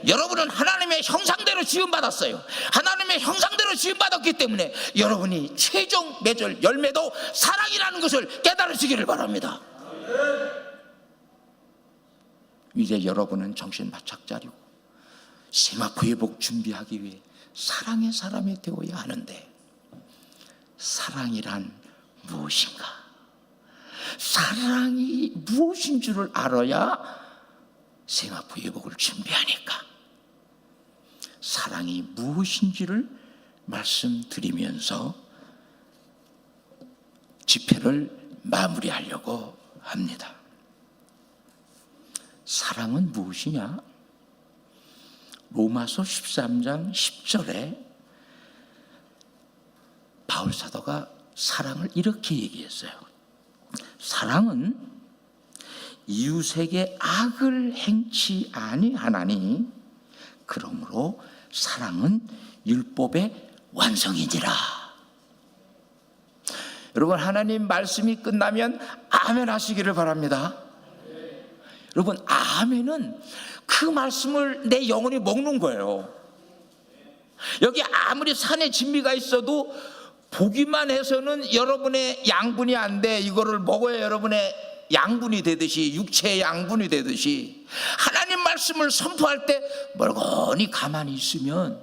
여러분은 하나님의 형상대로 지음받았어요. 하나님의 형상대로 지음받았기 때문에 여러분이 최종 맺을 열매도 사랑이라는 것을 깨달으시기를 바랍니다. 이제 여러분은 정신 바짝 차리고 세마포 회복 준비하기 위해 사랑의 사람이 되어야 하는데, 사랑이란 무엇인가? 사랑이 무엇인 줄을 알아야 세마포 회복을 준비하니까 사랑이 무엇인지를 말씀드리면서 집회를 마무리하려고 합니다. 사랑은 무엇이냐? 로마서 13장 10절에 바울 사도가 사랑을 이렇게 얘기했어요. 사랑은 이웃에게 악을 행치 아니하나니 그러므로 사랑은 율법의 완성이니라. 여러분, 하나님 말씀이 끝나면 아멘 하시기를 바랍니다. 여러분, 아멘은 그 말씀을 내 영혼이 먹는 거예요. 여기 아무리 산에 진미가 있어도 보기만 해서는 여러분의 양분이 안 돼. 이거를 먹어야 여러분의 양분이 되듯이, 육체의 양분이 되듯이, 하나님 말씀을 선포할 때 멀거니 가만히 있으면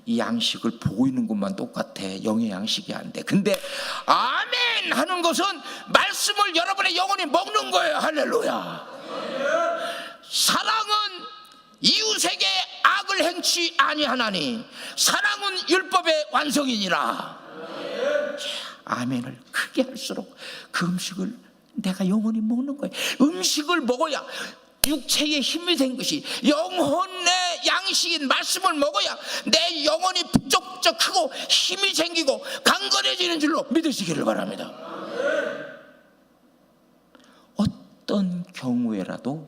이 양식을 보고 있는 것만 똑같아. 영의 양식이 안 돼. 근데 아멘 하는 것은 말씀을 여러분의 영혼이 먹는 거예요. 할렐루야. 사랑은 이웃에게 악을 행치 아니하나니 사랑은 율법의 완성이니라. 아멘을 크게 할수록 그 음식을 내가 영원히 먹는 거예요. 음식을 먹어야 육체의 힘이 된 것이 영혼의 양식인 말씀을 먹어야 내 영혼이 부쩍부쩍하고 힘이 생기고 강건해지는 줄로 믿으시기를 바랍니다. 어떤 경우에라도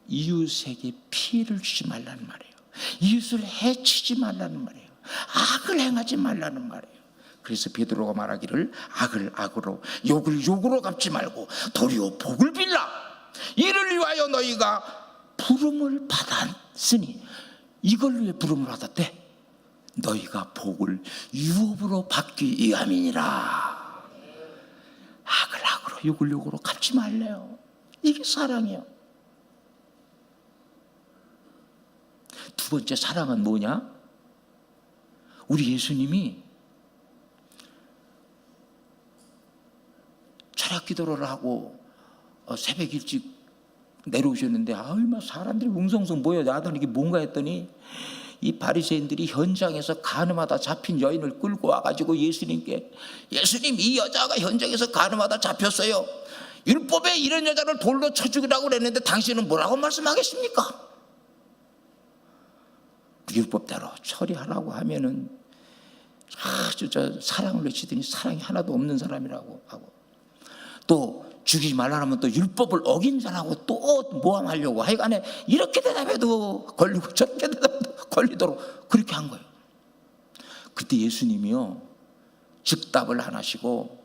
이웃에게 피해를 주지 말라는 말이에요. 이웃을 해치지 말라는 말이에요. 악을 행하지 말라는 말이에요. 그래서 베드로가 말하기를 악을 악으로 욕을 욕으로 갚지 말고 도리어 복을 빌라. 이를 위하여 너희가 부름을 받았으니. 이걸 위해 부름을 받았대. 너희가 복을 유업으로 받기 위함이니라. 악을 악으로 욕을 욕으로 갚지 말래요. 이게 사랑이에요. 두 번째 사랑은 뭐냐? 우리 예수님이 철학 기도를 하고 새벽 일찍 내려오셨는데 얼마 사람들이 웅성웅성 모여나더니 이게 뭔가 했더니 이 바리새인들이 현장에서 간음하다 잡힌 여인을 끌고 와가지고 예수님께, 예수님, 이 여자가 현장에서 간음하다 잡혔어요. 율법에 이런 여자를 돌로 쳐 죽이라고 그랬는데 당신은 뭐라고 말씀하겠습니까? 율법대로 처리하라고 하면은 아주 사랑을 외치더니 사랑이 하나도 없는 사람이라고 하고, 또 죽이지 말라면 또 율법을 어긴 자라고 또 모함하려고, 하여간에 이렇게 대답해도 걸리고 저렇게 대답해도 걸리도록 그렇게 한 거예요. 그때 예수님이요 즉답을 안 하시고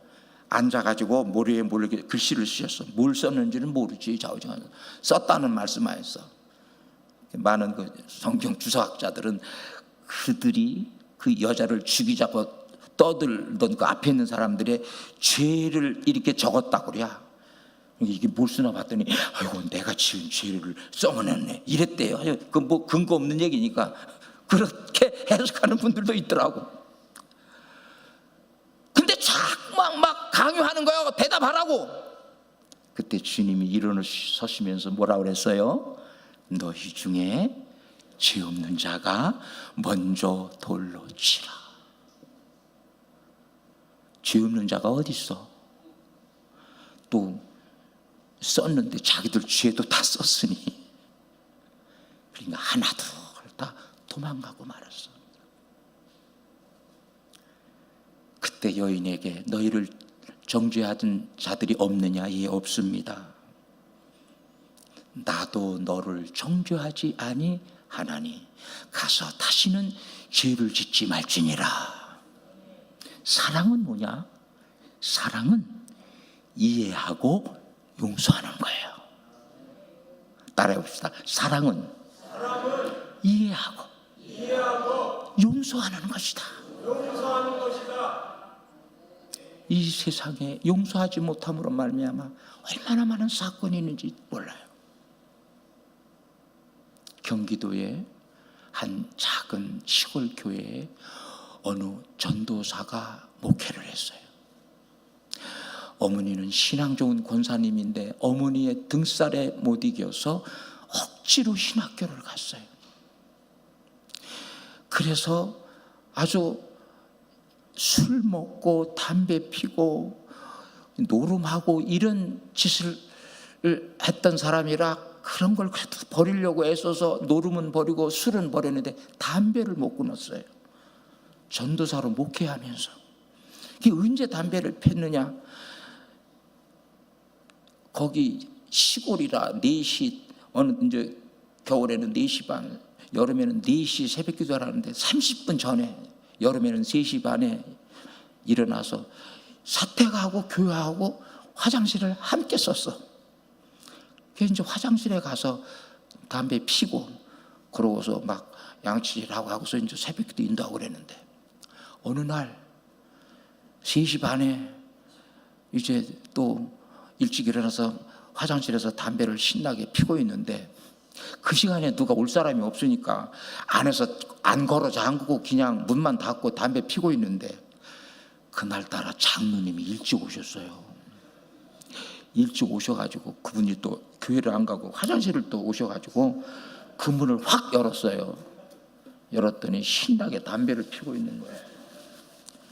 앉아가지고 모래에 글씨를 쓰셨어. 뭘 썼는지는 모르지. 좌우지간 썼다는 말씀만 했어. 많은 그 성경 주석학자들은 그들이 그 여자를 죽이자고 떠들던 그 앞에 있는 사람들의 죄를 이렇게 적었다고 그래요. 이게 뭘 쓰나 봤더니 아이고 내가 지은 죄를 써내네 이랬대요. 그 뭐 근거 없는 얘기니까 그렇게 해석하는 분들도 있더라고. 근데 자꾸 막 강요하는 거예요. 대답하라고. 그때 주님이 일어서시면서 뭐라 그랬어요? 너희 중에 죄 없는 자가 먼저 돌로 치라. 죄 없는 자가 어디 있어? 또 썼는데 자기들 죄도 다 썼으니, 그러니까 하나둘 다 도망가고 말았어. 그때 여인에게 너희를 정죄하던 자들이 없느냐? 예, 없습니다. 나도 너를 정죄하지 아니하나니 가서 다시는 죄를 짓지 말지니라. 사랑은 뭐냐? 사랑은 이해하고 용서하는 거예요. 따라해 봅시다. 사랑은 이해하고 용서하는 것이다. 이 세상에 용서하지 못함으로 말미암아 얼마나 많은 사건이 있는지 몰라요. 경기도의 한 작은 시골 교회에 어느 전도사가 목회를 했어요. 어머니는 신앙 좋은 권사님인데 어머니의 등살에 못 이겨서 억지로 신학교를 갔어요. 그래서 아주 술 먹고 담배 피고 노름하고 이런 짓을 했던 사람이라 그런 걸 그래도 버리려고 애써서 노름은 버리고 술은 버렸는데 담배를 못 끊었어요. 전도사로 목회하면서. 이게 언제 담배를 폈느냐? 거기 시골이라 4시, 이제 겨울에는 4시 반, 여름에는 4시 새벽 기도를 하는데 30분 전에, 여름에는 3시 반에 일어나서 사택하고 교회하고 화장실을 함께 썼어. 그래서 이제 화장실에 가서 담배 피고 그러고서 막 양치질하고 하고서 이제 새벽 기도 인도하고 그랬는데 어느 날 3시 반에 이제 또 일찍 일어나서 화장실에서 담배를 신나게 피고 있는데 그 시간에 누가 올 사람이 없으니까 안에서 안 걸어 잠그고 그냥 문만 닫고 담배 피고 있는데 그날따라 장로님이 일찍 오셨어요. 일찍 오셔가지고 그분이 또 교회를 안 가고 화장실을 또 오셔가지고 그 문을 확 열었어요. 열었더니 신나게 담배를 피고 있는 거예요.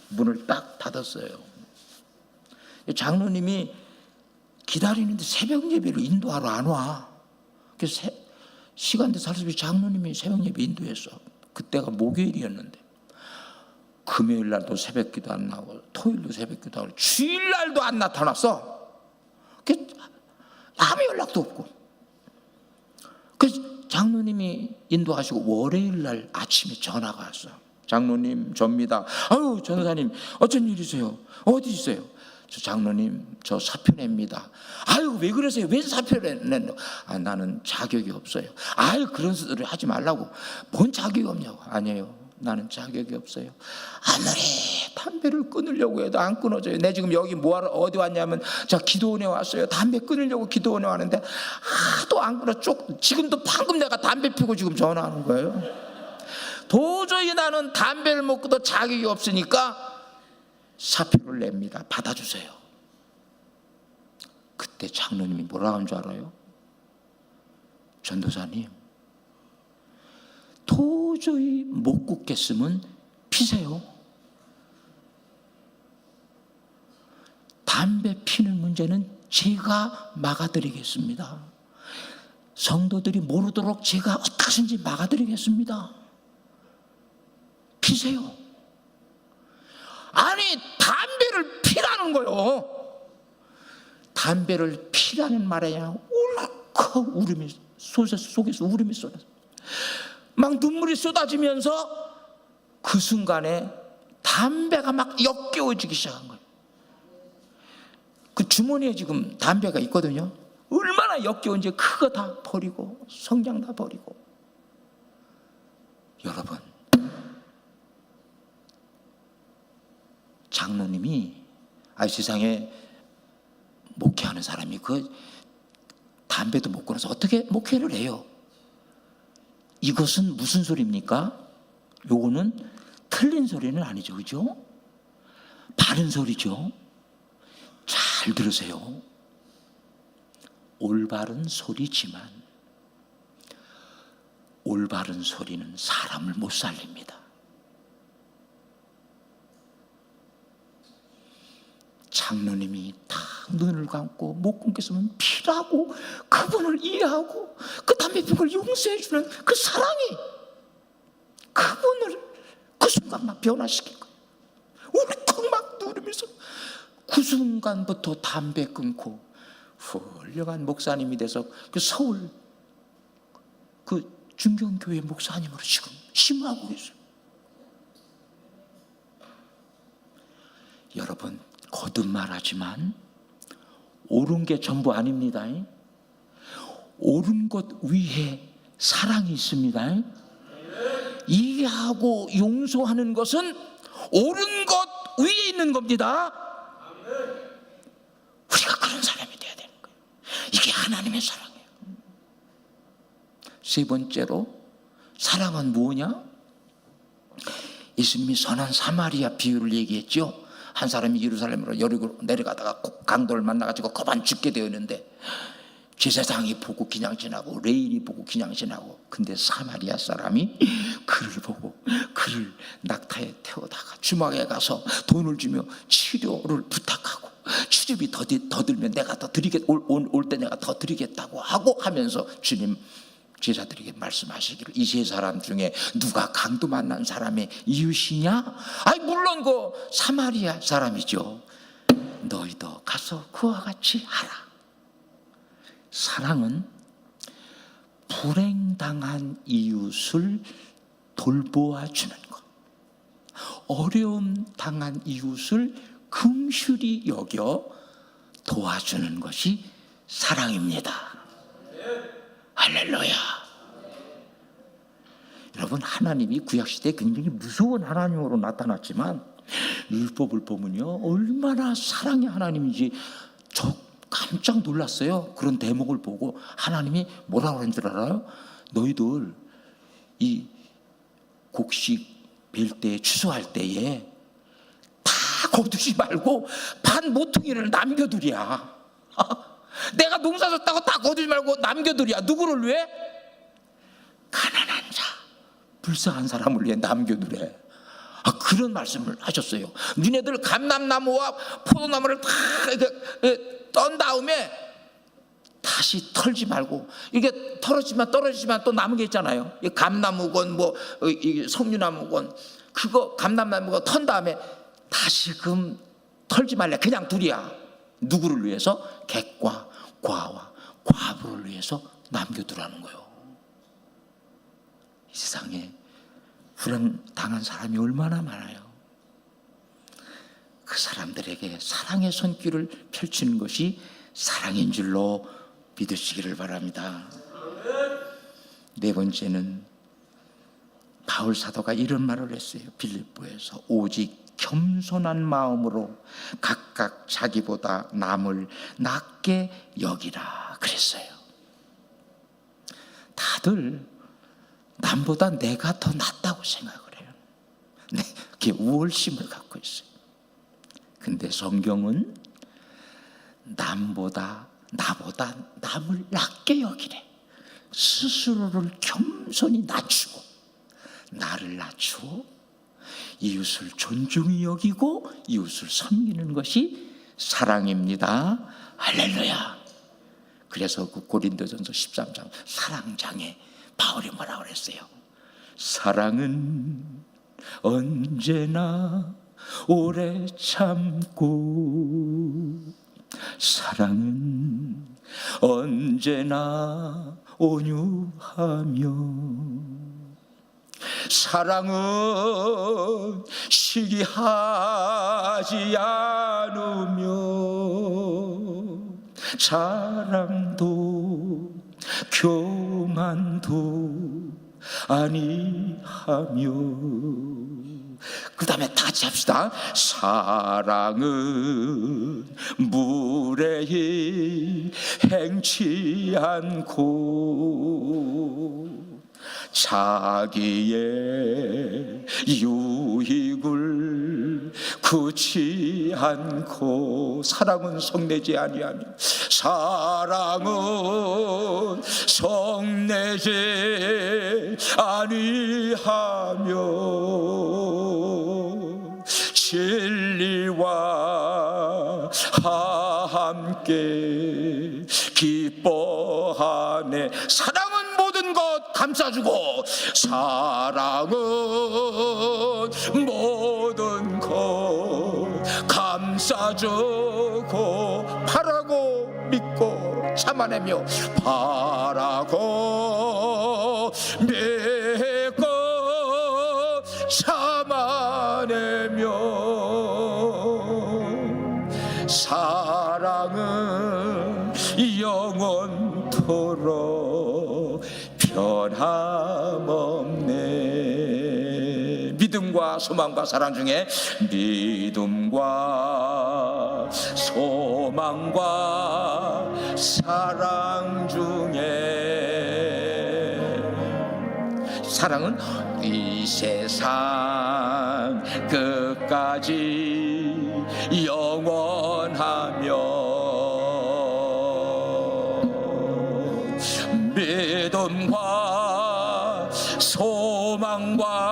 문을 딱 닫았어요. 장로님이 기다리는데 새벽 예배를 인도하러 안 와. 그래서 시간대 살수비 장로님이 새벽 예배 인도했어. 그때가 목요일이었는데 금요일 날도 새벽 기도 안 나오고 토요일도 새벽 기도 안 나오고 주일 날도 안 나타났어. 아무 연락도 없고. 그래서 장로님이 인도하시고 월요일 날 아침에 전화가 왔어. 장로님 접니다. 아유 전사님 어쩐 일이세요? 어디 있어요? 저 장로님 저 사표 냅니다. 아유 왜 그러세요? 왜 사표를 냈노? 아 나는 자격이 없어요. 아유 그런 소리 하지 말라고. 뭔 자격이 없냐고. 아니에요. 나는 자격이 없어요. 아무리 담배를 끊으려고 해도 안 끊어져요. 내 지금 여기 뭐하러 어디 왔냐면 저 기도원에 왔어요. 담배 끊으려고 기도원에 왔는데 하도 안 끊어. 지금도 방금 내가 담배 피고 지금 전화하는 거예요. 도저히 나는 담배를 먹고도 자격이 없으니까 사표를 냅니다. 받아주세요. 그때 장로님이 뭐라고 한 줄 알아요? 전도사님 도저히 못 굳겠으면 피세요. 담배 피는 문제는 제가 막아드리겠습니다. 성도들이 모르도록 제가 어떻게든지 막아드리겠습니다. 피세요. 아니 담배를 피라는 거요. 담배를 피라는 말에 울컥 울음이 속에서 울음이 쏟아져 막 눈물이 쏟아지면서 그 순간에 담배가 막 역겨워지기 시작한 거예요. 그 주머니에 지금 담배가 있거든요. 얼마나 역겨운지 그거 다 버리고 성냥 다 버리고. 여러분 장로님이 세상에 목회하는 사람이 그 담배도 못 끊어서 어떻게 목회를 해요? 이것은 무슨 소리입니까? 요거는 틀린 소리는 아니죠. 그죠? 바른 소리죠. 잘 들으세요. 올바른 소리지만 올바른 소리는 사람을 못 살립니다. 장로님이 딱 눈을 감고 못 끊겠으면 피라고 그분을 이해하고 그 담배 핀 걸 용서해주는 그 사랑이 그분을 그 순간 막 변화시킨 거예요. 울컥 막 누르면서 그 순간부터 담배 끊고 훌륭한 목사님이 돼서 그 서울 그 중경교회 목사님으로 지금 심하고 계세요. 여러분 거듭 말하지만 옳은 게 전부 아닙니다. 옳은 것 위에 사랑이 있습니다. 이해하고 용서하는 것은 옳은 것 위에 있는 겁니다. 우리가 그런 사람이 돼야 되는 거예요. 이게 하나님의 사랑이에요. 세 번째로, 사랑은 뭐냐? 예수님이 선한 사마리아 비유를 얘기했죠. 한 사람이 예루살렘으로 여리고 내려가다가 강도를 만나가지고 거반 죽게 되었는데, 제사장이 보고 그냥 지나고 레인이 보고 그냥 지나고, 근데 사마리아 사람이 그를 보고 그를 낙타에 태우다가 주막에 가서 돈을 주며 치료를 부탁하고, 치료비 더 들면 내가 더 드리겠, 올 때 내가 더 드리겠다고 하고 하면서 주님 제자들에게 말씀하시기를, 이 세 사람 중에 누가 강도 만난 사람의 이웃이냐? 아이 물론 그 사마리아 사람이죠. 너희도 가서 그와 같이 하라. 사랑은 불행당한 이웃을 돌보아 주는 것, 어려움 당한 이웃을 긍휼히 여겨 도와주는 것이 사랑입니다. 할렐루야. 여러분, 하나님이 구약시대에 굉장히 무서운 하나님으로 나타났지만 율법을 보면요, 얼마나 사랑의 하나님인지 저 깜짝 놀랐어요. 그런 대목을 보고 하나님이 뭐라고 하는 줄 알아요? 너희들 이 곡식 벨 때, 추수할 때에 다 거두지 말고 반 모퉁이를 남겨두랴. 내가 농사 졌다고 다 거두지 말고 남겨두랴. 누구를 위해? 가난한 자, 불쌍한 사람을 위해 남겨두래. 그런 말씀을 하셨어요. 니네들 감람나무와 포도나무를 다 이렇게 떤 다음에 다시 털지 말고, 이게 떨어지지만 또 남은 게 있잖아요. 감나무건 뭐 석류나무건, 그거 감람나무가 턴 다음에 다시금 털지 말래. 그냥 두랴. 누구를 위해서? 객과 과와 과부를 위해서 남겨두라는 거예요. 이 세상에 불행당한 사람이 얼마나 많아요. 그 사람들에게 사랑의 손길을 펼치는 것이 사랑인 줄로 믿으시기를 바랍니다. 네 번째는 바울 사도가 이런 말을 했어요. 빌립보에서 오직 겸손한 마음으로 각각 자기보다 남을 낮게 여기라 그랬어요. 다들 남보다 내가 더 낫다고 생각을 해요. 그게 우월심을 갖고 있어요. 근데 성경은 나보다 남을 낮게 여기래. 스스로를 겸손히 낮추고, 나를 낮추어 이웃을 존중히 여기고 이웃을 섬기는 것이 사랑입니다. 할렐루야. 그래서 그 고린도전서 13장 사랑장에 바울이 뭐라고 그랬어요? 사랑은 언제나 오래 참고, 사랑은 언제나 온유하며, 사랑은 시기하지 않으며, 자랑도 교만도 아니하며. 그 다음에 다 같이 합시다. 사랑은 무례히 행치 않고, 자기의 유익을 구치 않고, 사랑은 성내지 아니하며, 사랑은 성내지 아니하며, 진리와 함께 기뻐하네. 사랑은 모든 것 감싸주고, 사랑은 모든 것 감싸주고, 바라고 믿고 참아내며, 바라고 믿고 참아내며, 사랑은 영원토록 변함없네. 믿음과 소망과 사랑 중에 믿음과 소망과 사랑 중에 사랑은 이 세상 끝까지 영원하며 믿음과 소망과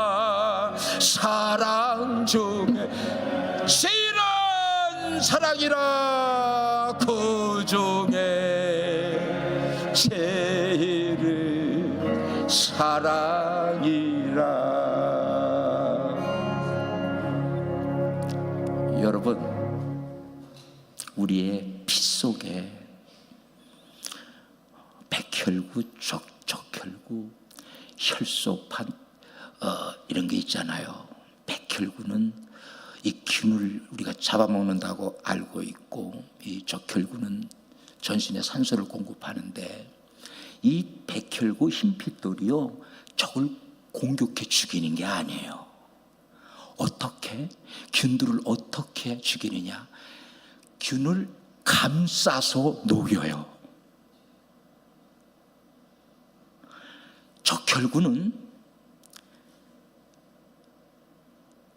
사랑 중에 제일은 사랑이라 그 중에 제일은 사랑이라. 여러분, 우리의 피 속에 백혈구, 적혈구, 혈소판 이런 게 있잖아요. 백혈구는 이 균을 우리가 잡아먹는다고 알고 있고, 이 적혈구는 전신에 산소를 공급하는데, 이 백혈구 흰핏돌이요, 적을 공격해 죽이는 게 아니에요. 어떻게? 균들을 어떻게 죽이느냐? 균을 감싸서 녹여요. 적혈구는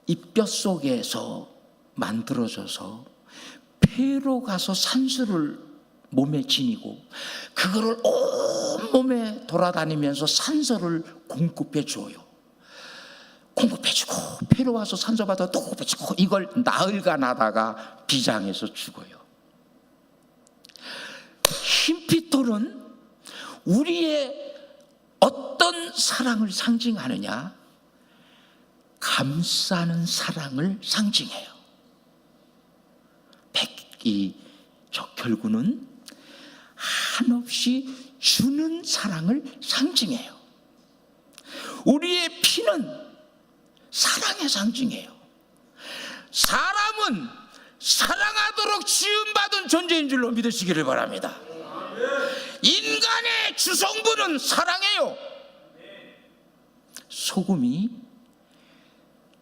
이 뼛속에서 만들어져서 폐로 가서 산소를 몸에 지니고, 그거를 온몸에 돌아다니면서 산소를 공급해 줘요. 공급해주고, 폐로 와서 산소 받아 또 공급해주고, 이걸 나흘간 하다가 비장해서 죽어요. 흰핏돌은 우리의 어떤 사랑을 상징하느냐? 감싸는 사랑을 상징해요. 이 적혈구는 한없이 주는 사랑을 상징해요. 우리의 피는 사랑의 상징이에요. 사람은 사랑하도록 지음받은 존재인 줄로 믿으시기를 바랍니다. 인간의 주성분은 사랑이에요. 소금이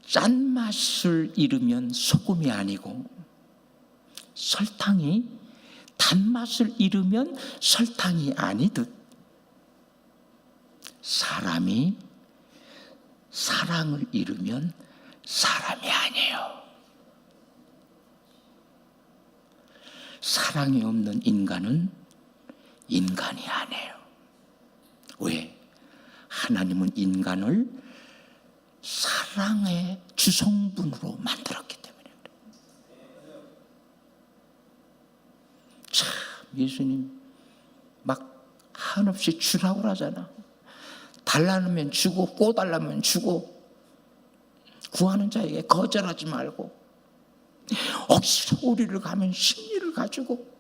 짠맛을 잃으면 소금이 아니고, 설탕이 단맛을 잃으면 설탕이 아니듯, 사람이 사랑을 잃으면 사람이 아니에요. 사랑이 없는 인간은 인간이 아니에요. 왜? 하나님은 인간을 사랑의 주성분으로 만들었기 때문에. 참, 예수님 막 한없이 주라고 하잖아. 달라면 주고, 꼬달라면 주고, 구하는 자에게 거절하지 말고, 억지로 우리를 가면 심리를 가지고,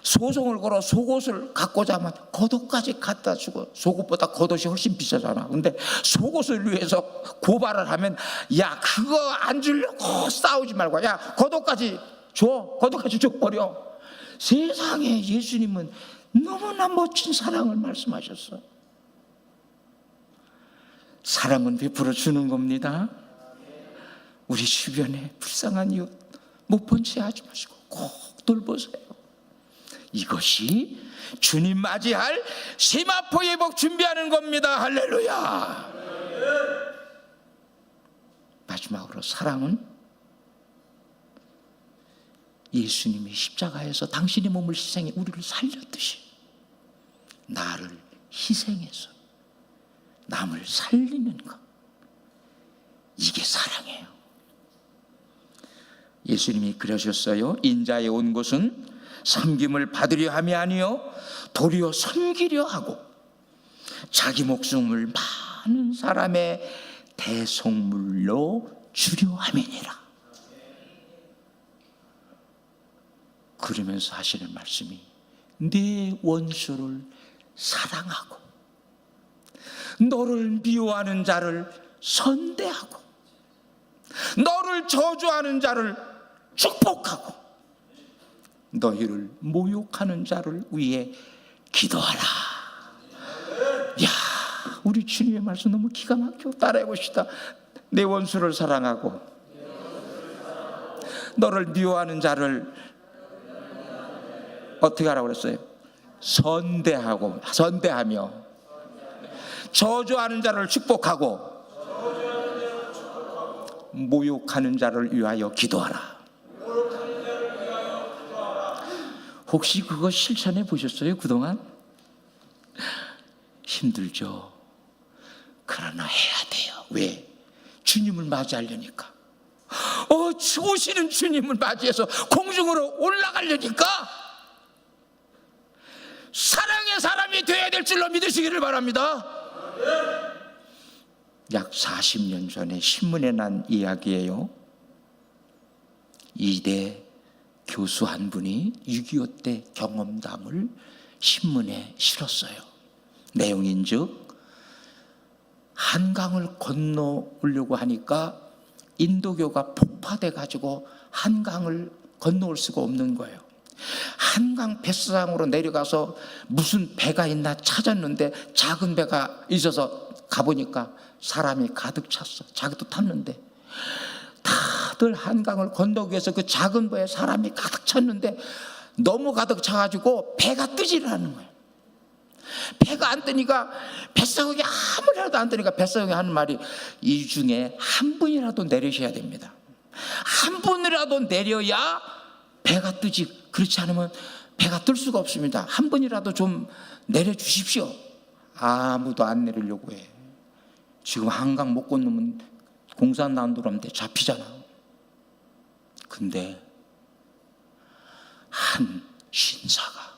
소송을 걸어 속옷을 갖고자 하면 겉옷까지 갖다 주고, 속옷보다 겉옷이 훨씬 비싸잖아. 근데 속옷을 위해서 고발을 하면, 야, 그거 안 주려고 싸우지 말고, 야, 겉옷까지 줘, 겉옷까지 줘버려. 세상에 예수님은 너무나 멋진 사랑을 말씀하셨어. 사랑은 베풀어 주는 겁니다. 우리 주변에 불쌍한 이웃 못 본 채 하지 마시고 꼭 돌보세요. 이것이 주님 맞이할 세마포 예복 준비하는 겁니다. 할렐루야. 마지막으로 사랑은 예수님이 십자가에서 당신의 몸을 희생해 우리를 살렸듯이 나를 희생해서 남을 살리는 것, 이게 사랑이에요. 예수님이 그러셨어요. 인자에 온 것은 섬김을 받으려 함이 아니요 도리어 섬기려 하고 자기 목숨을 많은 사람의 대속물로 주려 함이니라. 그러면서 하시는 말씀이 네 원수를 사랑하고 너를 미워하는 자를 선대하고 너를 저주하는 자를 축복하고 너희를 모욕하는 자를 위해 기도하라. 야, 우리 주님의 말씀 너무 기가 막혀. 따라해 봅시다. 내 원수를 사랑하고 너를 미워하는 자를 어떻게 하라고 그랬어요? 선대하며 저주하는 자를 축복하고 모욕하는 자를 위하여 기도하라. 혹시 그거 실천해 보셨어요? 그동안? 힘들죠. 그러나 해야 돼요. 왜? 주님을 맞이하려니까. 오시는 주님을 맞이해서 공중으로 올라가려니까. 사랑의 사람이 되어야 될 줄로 믿으시기를 바랍니다. 약 40년 전에 신문에 난 이야기예요. 이대 교수 한 분이 6.25 때 경험담을 신문에 실었어요. 내용인즉 한강을 건너오려고 하니까 인도교가 폭파돼 가지고 한강을 건너올 수가 없는 거예요. 한강 뱃사장으로 내려가서 무슨 배가 있나 찾았는데 작은 배가 있어서 가보니까 사람이 가득 찼어. 자기도 탔는데 다들 한강을 건너기 위해서 그 작은 배에 사람이 가득 찼는데 너무 가득 차가지고 배가 뜨지를 않는 거예요. 배가 안 뜨니까 뱃사공이 아무리라도 안 뜨니까 뱃사공이 하는 말이 이 중에 한 분이라도 내리셔야 됩니다. 한 분이라도 내려야 배가 뜨지. 그렇지 않으면 배가 뜰 수가 없습니다. 한 분이라도 좀 내려주십시오. 아무도 안 내리려고 해. 지금 한강 못 건너면 공산당들한테 잡히잖아. 근데 한 신사가,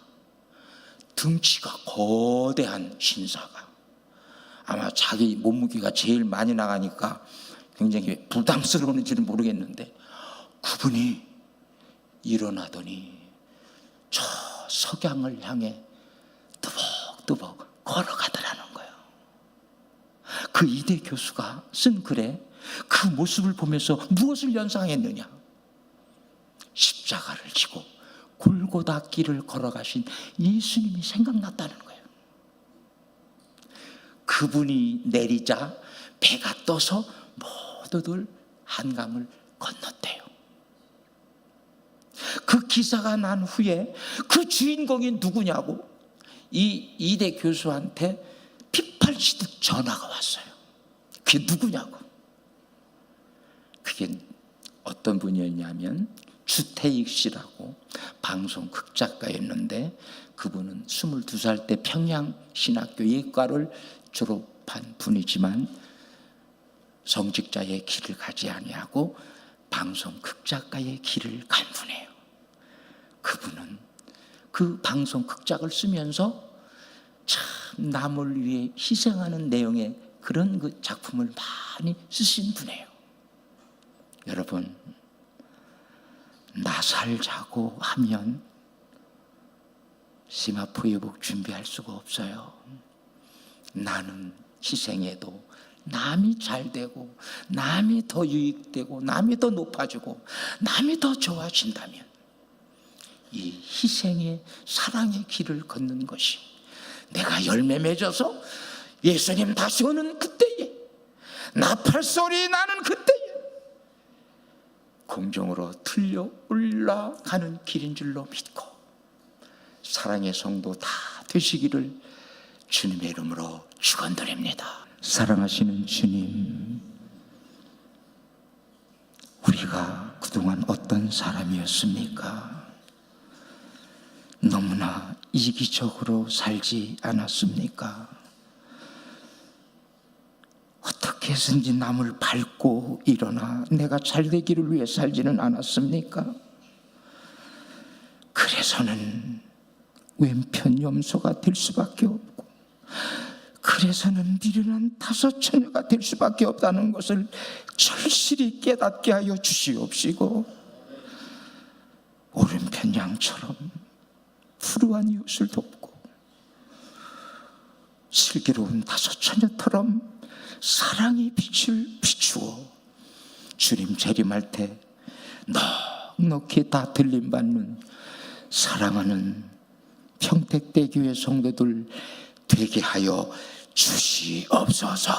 등치가 거대한 신사가, 아마 자기 몸무게가 제일 많이 나가니까 굉장히 부담스러운지는 모르겠는데 그분이 일어나더니 저 석양을 향해 뜨벅뜨벅 걸어가더라는 거예요. 그 이대 교수가 쓴 글에 그 모습을 보면서 무엇을 연상했느냐? 십자가를 지고 골고다 길을 걸어가신 예수님이 생각났다는 거예요. 그분이 내리자 배가 떠서 모두들 한강을 건넜대요. 그 기사가 난 후에 그 주인공이 누구냐고 이 이대 교수한테 핏발치듯 전화가 왔어요. 그게 누구냐고. 그게 어떤 분이었냐면 주태익 씨라고 방송 극작가였는데 그분은 22살 때 평양신학교 예과를 졸업한 분이지만 성직자의 길을 가지 아니하고 방송 극작가의 길을 간 분이에요. 그분은 그 방송 극작을 쓰면서 참 남을 위해 희생하는 내용의 그런 그 작품을 많이 쓰신 분이에요. 여러분, 나살 자고 하면 시마포 예복 준비할 수가 없어요. 나는 희생해도 남이 잘 되고 남이 더 유익되고 남이 더 높아지고 남이 더 좋아진다면 이 희생의 사랑의 길을 걷는 것이 내가 열매 맺어서 예수님 다시 오는 그때에 나팔소리 나는 그때에 공중으로 틀려 올라가는 길인 줄로 믿고 사랑의 성도 다 되시기를 주님의 이름으로 축원드립니다. 사랑하시는 주님, 우리가 그동안 어떤 사람이었습니까? 너무나 이기적으로 살지 않았습니까? 어떻게 해서든지 남을 밟고 일어나 내가 잘되기를 위해 살지는 않았습니까? 그래서는 왼편 염소가 될 수밖에 없고 그래서는 미련한 다섯 처녀가 될 수밖에 없다는 것을 절실히 깨닫게 하여 주시옵시고 오른편 양처럼 푸르한 이웃을 돕고 슬기로운 다섯 처녀처럼 사랑의 빛을 비추어 주님 재림할 때 넉넉히 다 들림받는 사랑하는 평택대교회 성도들 되게 하여 주시옵소서.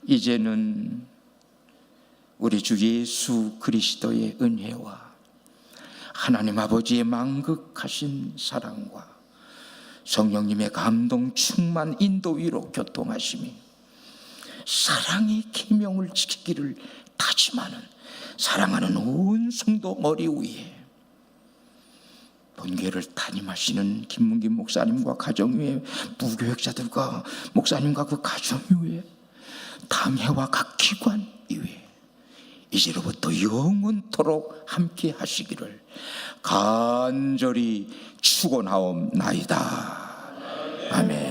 이제는 우리 주 예수 그리스도의 은혜와 하나님 아버지의 만극하신 사랑과 성령님의 감동 충만 인도 위로 교통하심이 사랑의 계명을 지키기를 다짐하는 사랑하는 온 성도 머리 위에 본교회를 담임하시는 김문김 목사님과 가정 위에 부교역자들과 목사님과 그 가정 위에 당회와 각 기관 위에 이제로부터 영원토록 함께 하시기를 간절히 축원하옵나이다. 아멘.